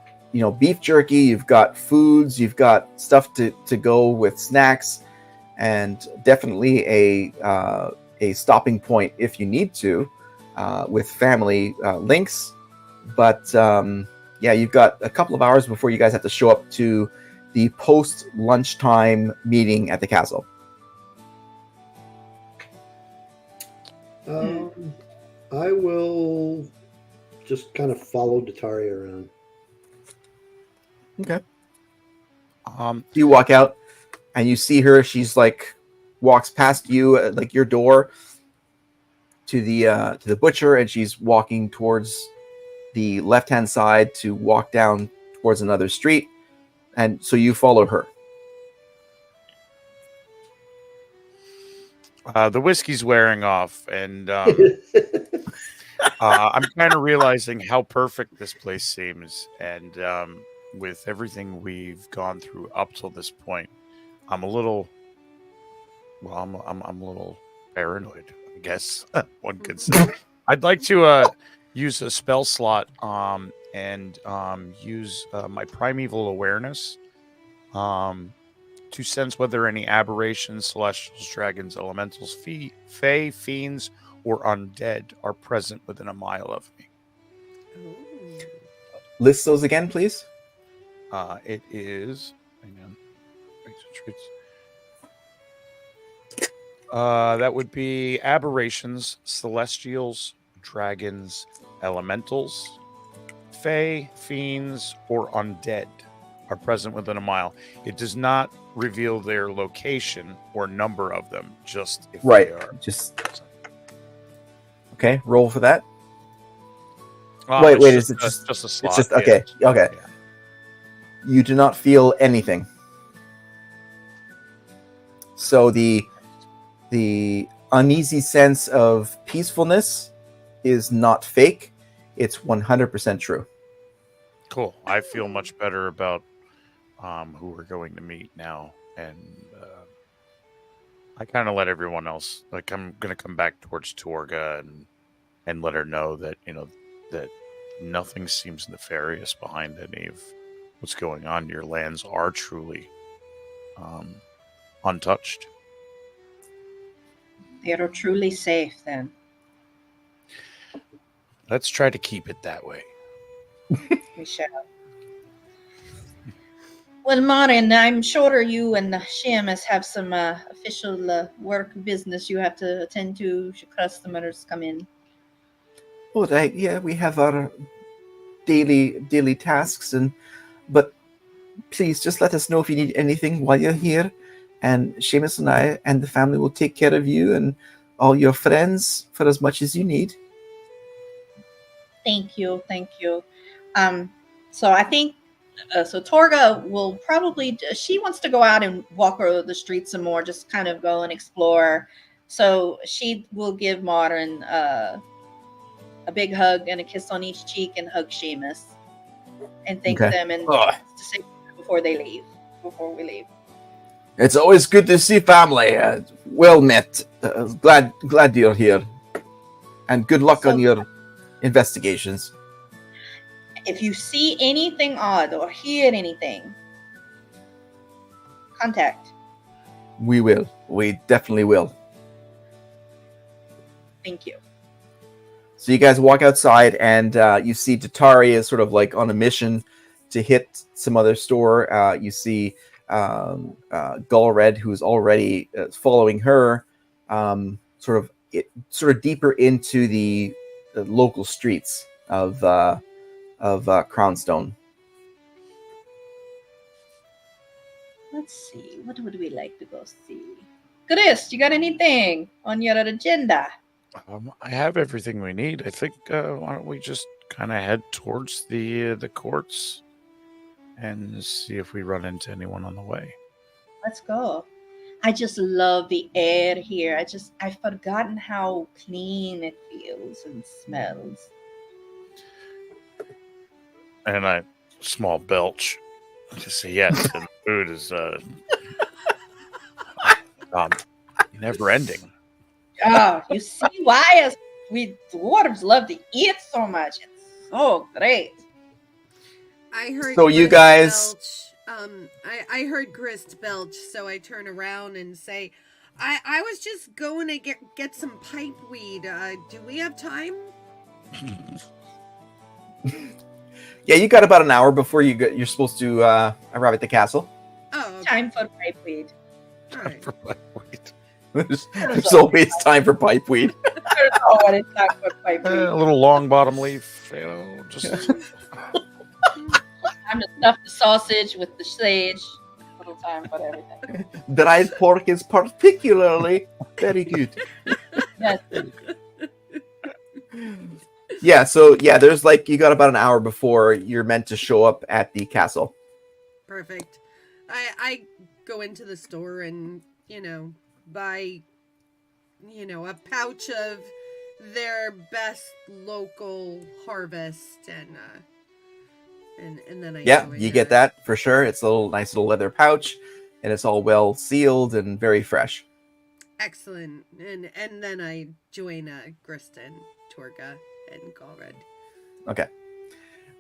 beef jerky. You've got foods. You've got stuff to go with snacks, and definitely a stopping point if you need to with family links. But yeah, you've got a couple of hours before you guys have to show up to the post lunchtime meeting at the castle. I will just kind of follow Datari around. Okay. You walk out and you see her. She's like walks past you, like your door, to the butcher, and she's walking towards the left-hand side to walk down towards another street, and so you follow her. The whiskey's wearing off, and I'm kind of realizing how perfect this place seems, and with everything we've gone through up till this point, I'm a little, well, I'm a little paranoid, I guess one could say. I'd like to use a spell slot and use my primeval awareness to sense whether any aberrations, celestials, dragons, elementals, fae, fiends, or undead are present within a mile of me. Ooh. List those again, please. It is. Hang on. That would be aberrations, celestials, dragons, elementals, fae, fiends, or undead are present within a mile. It does not reveal their location or number of them, just if Right. they are. Just okay. Roll for that. It's Wait. just Is it just a slot? It's just okay. Yeah. Okay. Yeah. You do not feel anything. So the uneasy sense of peacefulness is not fake. It's 100% true. Cool. I feel much better about who we're going to meet now, and I kind of let everyone else. Like, I'm gonna come back towards Torga and let her know that that nothing seems nefarious behind any of what's going on. Your lands are truly untouched. They are truly safe then. Let's try to keep it that way. We shall. Well, Marin, I'm sure you and Seamus have some official work business you have to attend to should customers come in. Oh, right. Yeah, we have our daily tasks, but please just let us know if you need anything while you're here, and Seamus and I and the family will take care of you and all your friends for as much as you need. Thank you. So I think so Torga will probably, she wants to go out and walk over the streets some more, just kind of go and explore. So she will give Modern a big hug and a kiss on each cheek and hug Seamus and thank Okay. them and Oh. to say before we leave. It's always good to see family. Well met. Glad you're here, and good luck on your investigations. If you see anything odd or hear anything, contact. We will. We definitely will. Thank you. So you guys walk outside, and you see Datari is sort of like on a mission to hit some other store. You see Gullred, who's already following her, sort of deeper into the local streets of Crownstone. Let's see. What would we like to go see? Chris, you got anything on your agenda? I have everything we need. I think why don't we just kind of head towards the courts and see if we run into anyone on the way. Let's go. I just love the air here. I've forgotten how clean it feels and smells. And I small belch to say yes. The food is never ending. Oh, you see why we dwarves love to eat so much. It's so great. I heard. So you Grist guys- belch. I heard Grist belch, so I turn around and say, I was just going to get some pipe weed. Do we have time? Yeah, you got about an hour before you're supposed to arrive at the castle. Oh, okay. Time for pipeweed. All right. Wait. There's always time for pipeweed. There's always time for pipeweed. A little long bottom leaf, just Time to stuff the sausage with the sage. Little time for everything. Dried pork is particularly very good. Yes. Yeah, so there's you got about an hour before you're meant to show up at the castle. Perfect. I go into the store and, buy, a pouch of their best local harvest and then I join you get that for sure. It's a nice little leather pouch, and it's all well sealed and very fresh. Excellent. And then I join Griston, Torga, and Galred. Okay.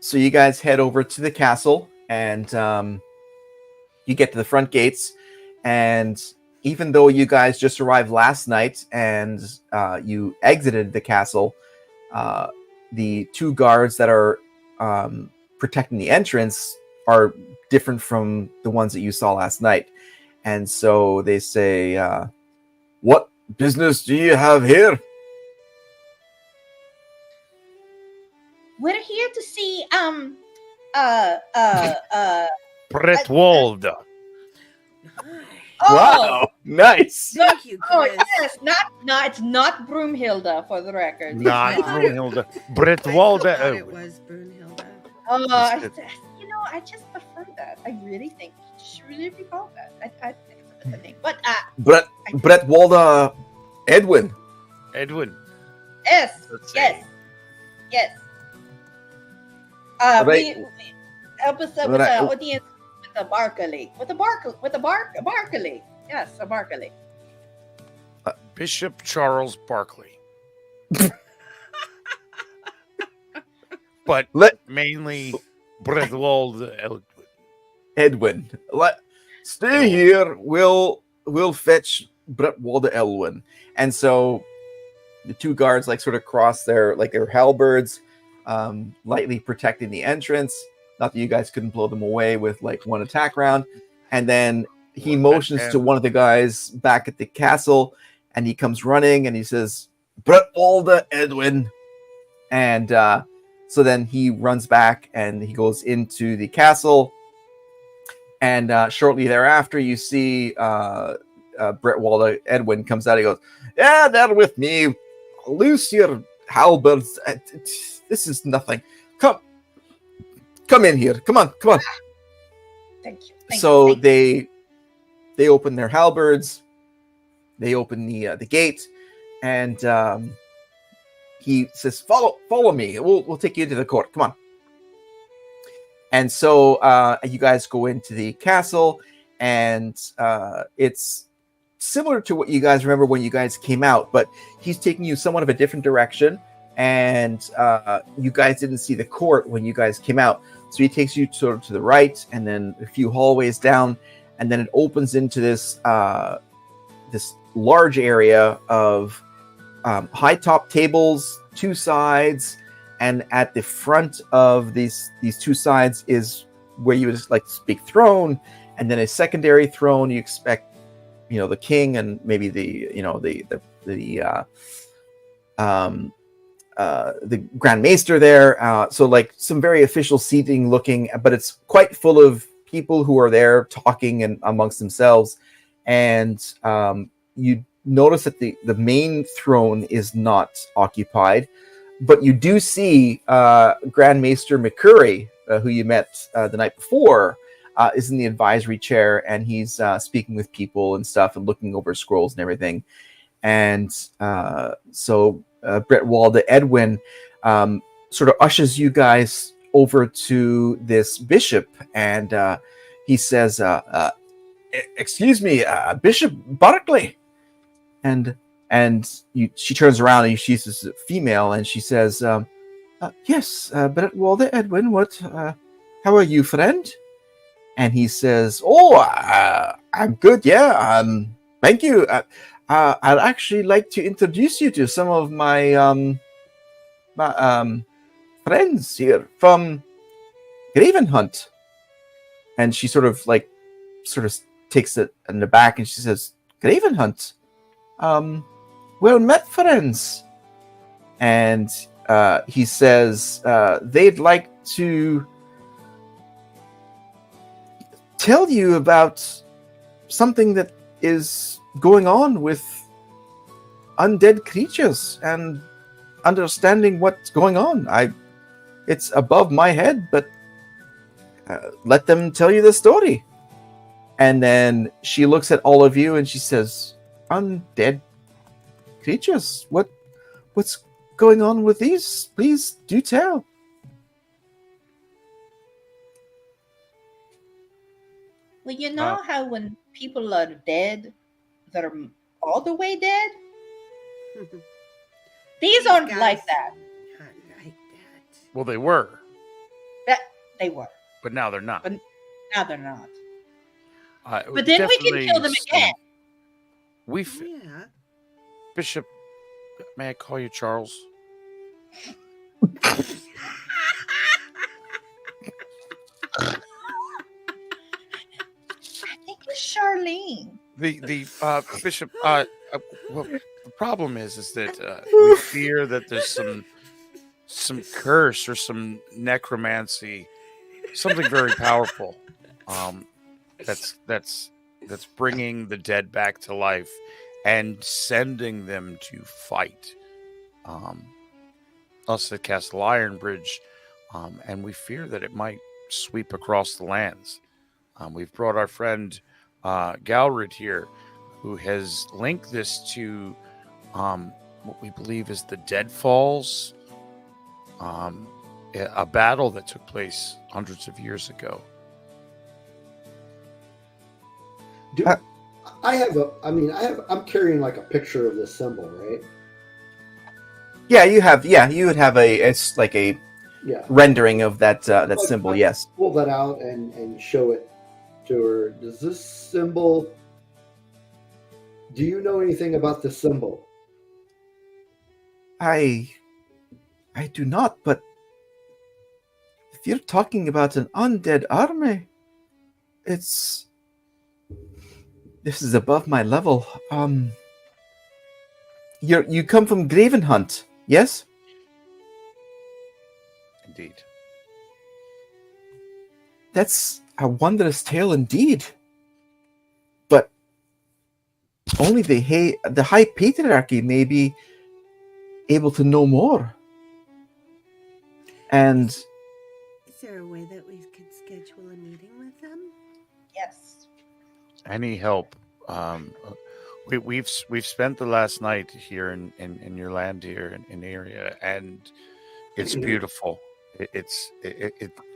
So you guys head over to the castle, and you get to the front gates, and even though you guys just arrived last night and you exited the castle, the two guards that are protecting the entrance are different from the ones that you saw last night. And so they say, what business do you have here? We're here to see Bretwalda. Wow, nice. Thank you, Oh Chris. yes, it's not Broomhilda for the record. Not I thought it- Brunhilde. I Bretwalda thought it Edwin. was Brunhilde. I just prefer that. I really think you should really be called that. I think it's a good thing. But Bretwalda Edwin. Edwin. yes, Let's yes, see. yes. Right. We help us with Right. the audience with the Barkley. With a Barkley. Yes, a Barkley. Bishop Charles Barkley. But mainly Bretwalda Edwin. Edwin. Stay here. We'll fetch Bretwalda Edwin. And so the two guards sort of cross their halberds, lightly protecting the entrance. Not that you guys couldn't blow them away with one attack round. And then he motions to one of the guys back at the castle, and he comes running and he says, Bretwalda Edwin. And so then he runs back and he goes into the castle. And shortly thereafter, you see Bretwalda Edwin comes out. He goes, yeah, they're with me. Loose your halberds. This is nothing. Come in here. Come on. Thank you. So they open their halberds. They open the gate, and he says, "Follow me. We'll take you into the court. Come on." And so you guys go into the castle, and it's similar to what you guys remember when you guys came out, but he's taking you somewhat of a different direction. And you guys didn't see the court when you guys came out, so he takes you sort of to the right, and then a few hallways down, and then it opens into this large area of high top tables, two sides, and at the front of these two sides is where you would big throne, and then a secondary throne. You expect, the king and maybe the Grand Maester there. So some very official seating looking, but it's quite full of people who are there talking and amongst themselves. And you notice that the main throne is not occupied, but you do see Grand Maester McCurry, who you met the night before, is in the advisory chair, and he's speaking with people and stuff and looking over scrolls and everything. And so Bretwalda Edwin sort of ushers you guys over to this bishop, and he says, excuse me, Bishop Barkley. And she turns around and she's this female, and she says, yes, Bretwalda Edwin, how are you, friend? And he says, I'm good, yeah, thank you. I'd actually like to introduce you to some of my friends here from Graven Hunt. And she sort of takes it in the back and she says, Graven Hunt? Well met, friends. And he says they'd like to tell you about something that is going on with undead creatures and understanding what's going on. It's above my head, but let them tell you the story. And then she looks at all of you and she says, undead creatures? What's going on with these? Please do tell. Well, you know how when people are dead, that are all the way dead? These aren't like that. Not like that. Well, they were, They were. but now they're not. But now they're not. But then we can kill them again. Yeah. Bishop, may I call you Charles? I think it's Charlene. The Bishop. Well, the problem is that we fear that there's some curse or some necromancy, something very powerful. That's bringing the dead back to life and sending them to fight us at Castle Ironbridge, and we fear that it might sweep across the lands. We've brought our friend Galred here, who has linked this to what we believe is the Deadfalls, a battle that took place hundreds of years ago. I'm carrying like a picture of this symbol, right? Yeah, you would have it's like a rendering of that symbol, yes. Pull that out and show it to her. Does this symbol, do you know anything about this symbol? I do not, but if you're talking about an undead army, this is above my level. You come from Graven Hunt, yes? Indeed. That's a wondrous tale indeed. But only the High Patriarchy may be able to know more. And Is there a way that we could schedule a meeting with them? Yes. Any help? We've spent the last night here in your land here in area, and it's beautiful. It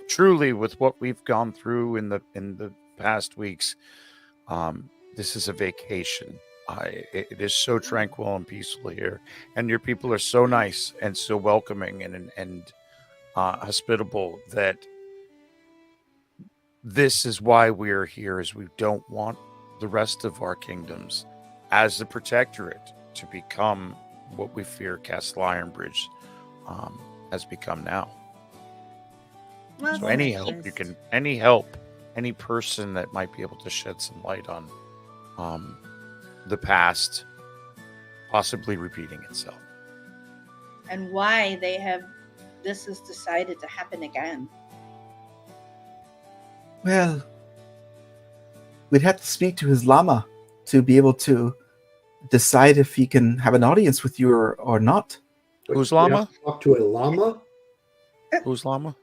truly, with what we've gone through in the past weeks, this is a vacation. It is so tranquil and peaceful here, and your people are so nice and so welcoming and hospitable that this is why we're here. Is we don't want the rest of our kingdoms as the Protectorate to become what we fear Castle Ironbridge has become now. Well, So any help any person that might be able to shed some light on the past possibly repeating itself. And why this has decided to happen again. well, we'd have to speak to his llama to be able to decide if he can have an audience with you or not. Whose We have llama? to talk to a llama? Whose llama?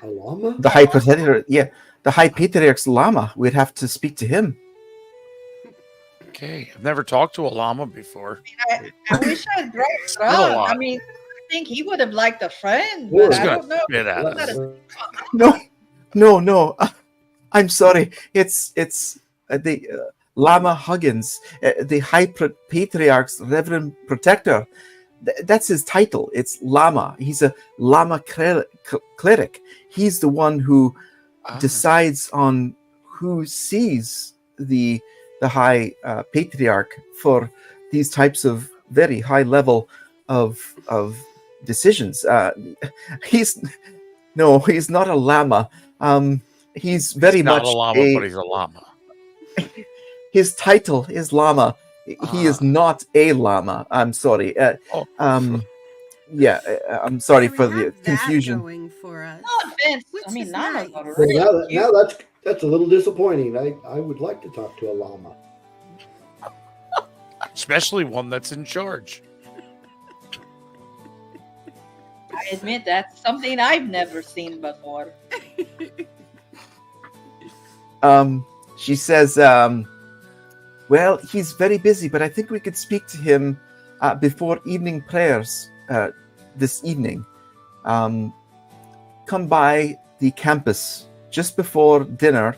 A llama? The High Patriarch, the High Patriarch's llama. We'd have to speak to him. Okay, I've never talked to a llama before. I wish I'd brought been a Ron. lot. I mean, I think he would have liked a friend, Well, but it's I good. don't know. Yeah, that- Not a- No. I'm sorry. It's the Lama Huggins, the High Patriarch's Reverend Protector. That's his title. It's Lama. He's a Lama cleric. He's the one who decides on who sees the High Patriarch for these types of very high level of decisions. He's not a llama. He's very He's not much a llama, but he's a llama. His title is llama. He is not a llama. I'm sorry. Yeah, I'm sorry So we for the have that confusion. going for us. No offense. Which I mean, is llamas nice. are Well, really cute. now that's a little disappointing. I would like to talk to a llama. Especially one that's in charge. I admit that's something I've never seen before. She says, well, he's very busy, but I think we could speak to him before evening prayers this evening. Come by the campus just before dinner,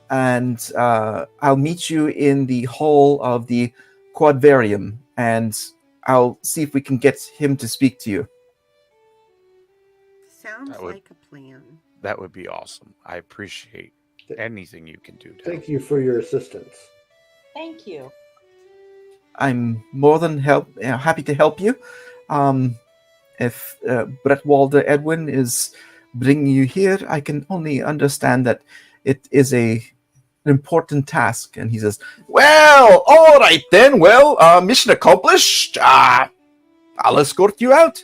and I'll meet you in the hall of the Quadvarium, and I'll see if we can get him to speak to you. Sounds That would- like a plan. That would be awesome. I appreciate anything you can do. To Thank you for your assistance. Thank you. I'm more than happy to help you. If Bretwalda Edwin is bringing you here, I can only understand that it is an important task. And he says, well, all right then. Well, mission accomplished. I'll escort you out.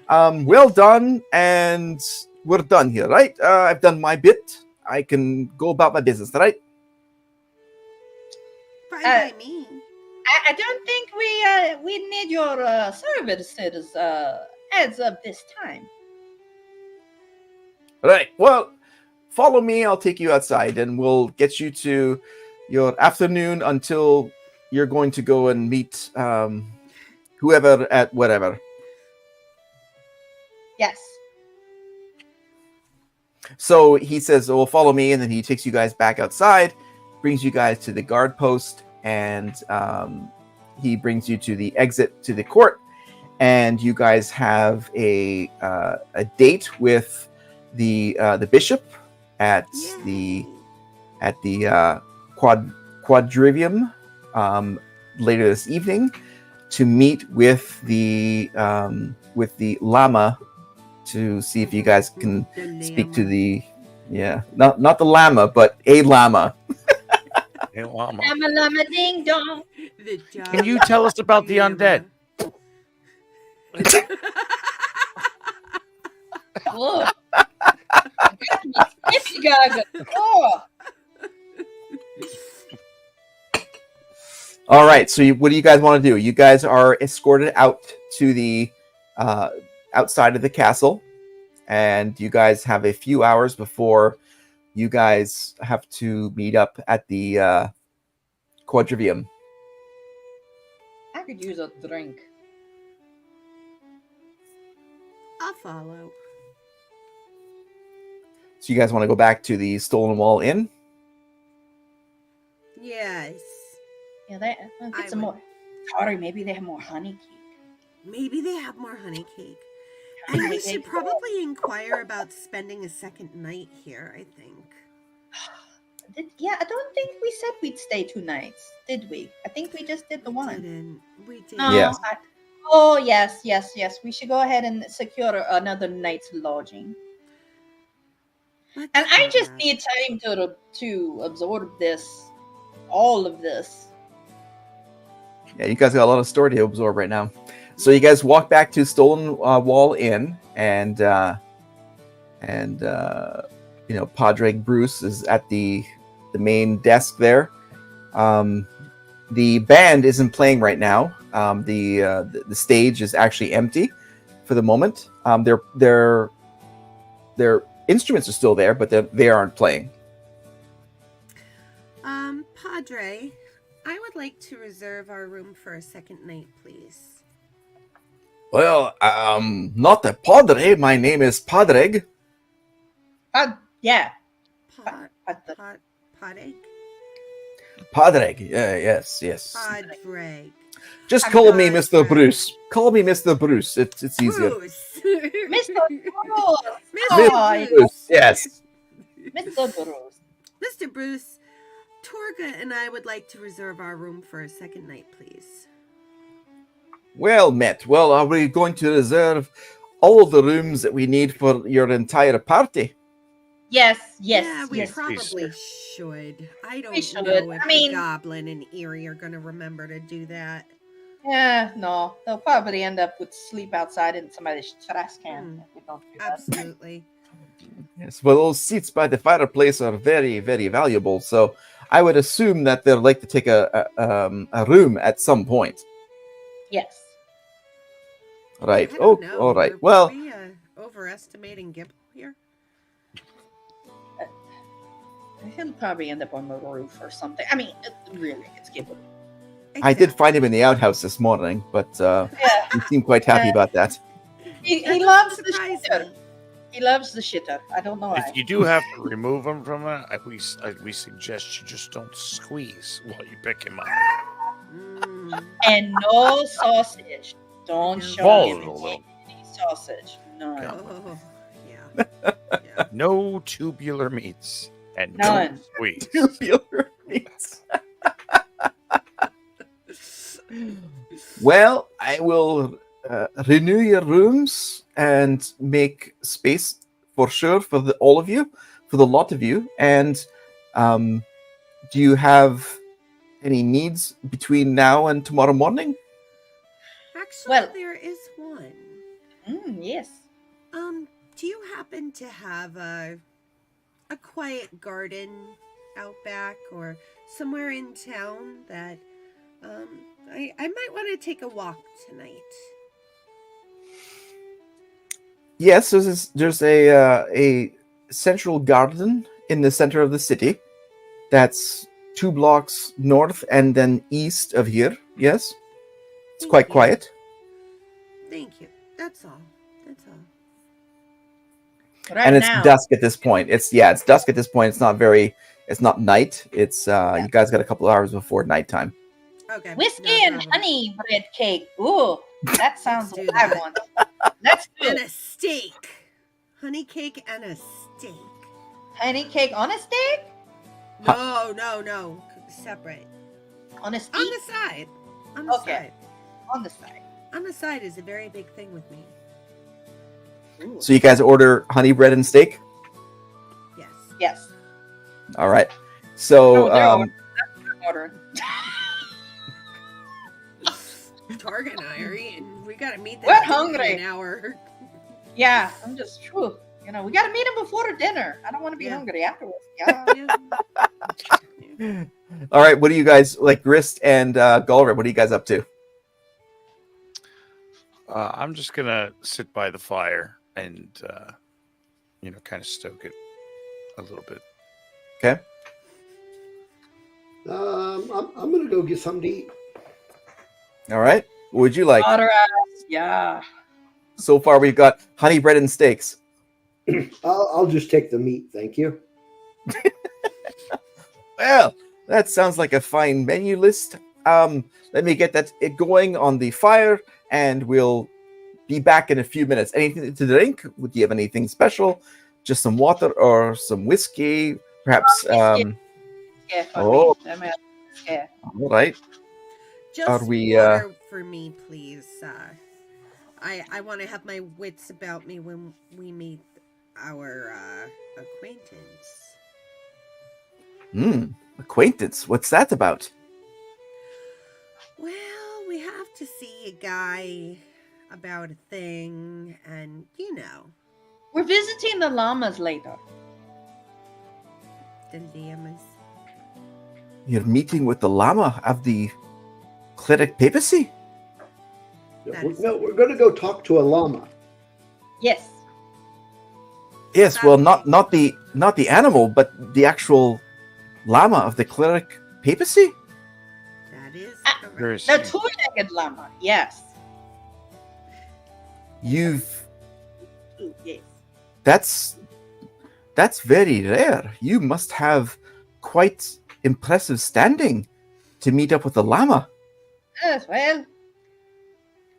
Well done. And we're done here, right? I've done my bit. I can go about my business, right? Fine by me. I don't think we need your services as of this time. Right. Well, follow me. I'll take you outside, and we'll get you to your afternoon until you're going to go and meet whoever at whatever. Yes. So he says, "Oh, follow me," and then he takes you guys back outside, brings you guys to the guard post, and he brings you to the exit to the court, and you guys have a date with the bishop at the quadrivium later this evening to meet with the llama to see if you guys can speak to the not the llama but a llama. Hey, llama. Llama llama ding dong. Can you tell us about the undead? Look. Skippy gaga. Oh. All right, so what do you guys want to do? You guys are escorted out to the outside of the castle, and you guys have a few hours before you guys have to meet up at the quadrivium. I could use a drink. I'll follow. So you guys want to go back to the Stolen Wall Inn? Yes. Yeah, they get some more. Sorry, maybe they have more honey cake. Maybe they have more honey cake. And we should probably inquire about spending a second night here, I think. I don't think we said we'd stay 2 nights, did we? I think we just did the one. We did. No, Yes. Yes. We should go ahead and secure another night's lodging. Let's And I do just that. need time to absorb all of this. Yeah, you guys got a lot of story to absorb right now. So you guys walk back to Stolen Wall Inn, and Padre Bruce is at the main desk there. The band isn't playing right now. The stage is actually empty for the moment. Their instruments are still there, but they aren't playing. Padre, I would like to reserve our room for a second night, please. Well, not a padre. My name is Padreg. Yeah. Padre? Padreg. Yes. Padre. Just call me Padre. Mr. Bruce. Call me Mr. Bruce. It's easier. Bruce. Mr. Bruce. Mr. Oh, Bruce. Yes. Mr. Bruce. Mr. Bruce, Torga and I would like to reserve our room for a second night, please. Well met. Well, are we going to reserve all of the rooms that we need for your entire party. Yes, Yeah, we yes. probably should. I don't should. know if I mean- the Goblin and Erie are going to remember to do that. Yeah, no. They'll probably end up with sleep outside in somebody's trash can if we don't do that. Absolutely. Yes, well, those seats by the fireplace are very, very valuable. So I would assume that they'd like to take a room at some point. Yes. Right. I Oh, don't know. all right. Are Well, we overestimating Gibble here? He'll probably end up on the roof or something. I mean, really, it's Gibble. I did find him in the outhouse this morning, but Yeah. he seemed quite happy about that. He That loves doesn't the surprise shitter. me. He loves the shitter. I don't know why. If you do have to remove him from it, we suggest you just don't squeeze while you pick him up. And no sausage. Don't show Balls him a little. any sausage. No. Oh, yeah. Yeah. No tubular meats and None. no squeeze. Tubular meats. Well, I will renew your rooms and make space for sure for all of you, for the lot of you. And do you have any needs between now and tomorrow morning? Actually, Well- there is one. Yes. Do you happen to have a quiet garden out back or somewhere in town that I might want to take a walk tonight? Yes, there's a central garden in the center of the city. That's 2 blocks north and then east of here. Yes, it's Thank quite you. quiet. Thank you. That's all. That's all. Right And it's now, dusk at this point. It's dusk at this point. It's not night. It's you guys got a couple hours before nighttime. Okay. whiskey no and problem. honey bread cake. Ooh, that sounds do what I that. want. Let's do And it. a steak. Honey cake and a steak. Honey cake on a steak? No. Separate. On a On steak? the side. On the Okay. side. On the side. On the side is a very big thing with me. Ooh. So you guys order honey bread and steak. Yes. Yes. All right. So No, they're ordering. Targa and I are eating. We gotta meet We're that hungry. in an hour. Yeah, I'm just true. You know, we got to meet him before the dinner. I don't want to be Yeah. hungry afterwards. Yeah. Yeah. all right. What do you guys like, Grist and Galred? What are you guys up to? I'm just gonna sit by the fire and kind of stoke it a little bit. Okay. I'm gonna go get something to eat. All right. What would you like? Butter ass. Yeah. So far, we've got honey bread and steaks. I'll just take the meat, thank you. Well, that sounds like a fine menu list. Let me get it going on the fire, and we'll be back in a few minutes. Anything to drink? Would you have anything special? Just some water or some whiskey, perhaps? Yeah. Oh. Yeah. All right. Just Are we, water for me, please. I want to have my wits about me when we meet our acquaintance. Acquaintance. What's that about? Well, we have to see a guy about a thing, and We're visiting the llamas later. the llamas. You're meeting with the Lama of the Cleric Papacy? We're gonna go talk to a llama. Yes. Yes. Well, not the animal, but the actual Lama of the Cleric Papacy. That is Very correct. The sweet. two-legged llama. Yes. You've Yes. that's very rare. You must have quite impressive standing to meet up with the Lama. Yes, well,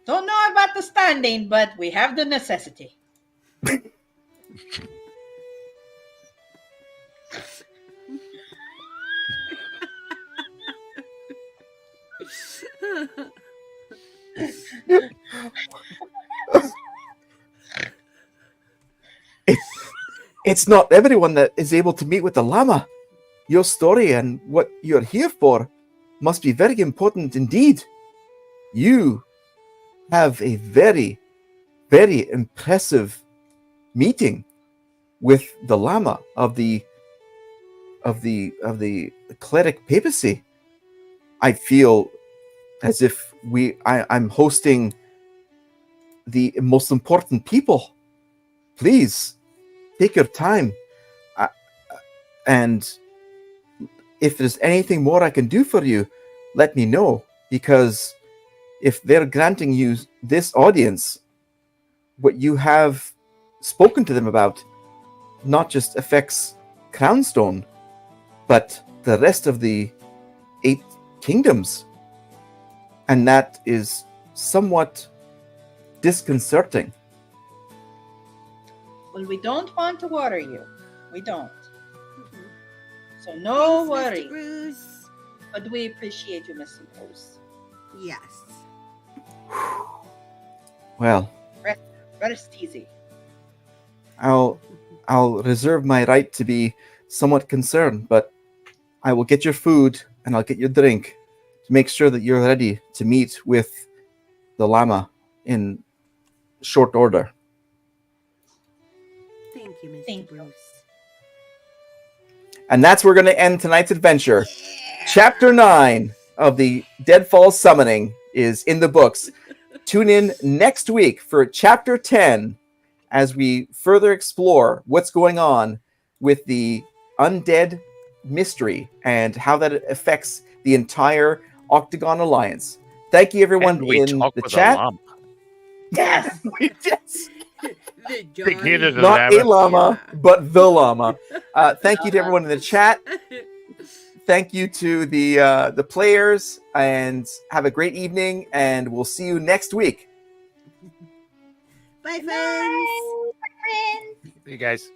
don't know about the standing, but we have the necessity. It's not everyone that is able to meet with the Llama. Your story and what you're here for must be very important indeed. You have a very, very impressive meeting with the Llama of the Cleric Papacy. I feel as if I'm hosting the most important people. Please take your time, and if there's anything more I can do for you, let me know, because if they're granting you this audience, what you have spoken to them about not just affects Crownstone, but the rest of the 8 kingdoms. And that is somewhat disconcerting. Well, we don't want to worry you. We don't. So no Thanks, worry. Mr. Bruce. But we appreciate you, Mr. Bruce. Yes. Well, Rest easy. I'll reserve my right to be somewhat concerned, but I will get your food and I'll get your drink to make sure that you're ready to meet with the Llama in short order. Thank you, Mr. Thank you. Bruce. And that's where we're going to end tonight's adventure. Chapter 9 of the Deadfall Summoning is in the books. Tune in next week for Chapter 10 as we further explore what's going on with the undead mystery and how that affects the entire Octagon Alliance. Thank you, everyone, And we in talk the with chat. a llama. Yes. Yes. The needed Johnny. a Not a llama, Yeah. but the llama. Thank you to everyone in the chat. Thank you to the players, and have a great evening, and we'll see you next week. Bye, friends. Bye, friends. You guys.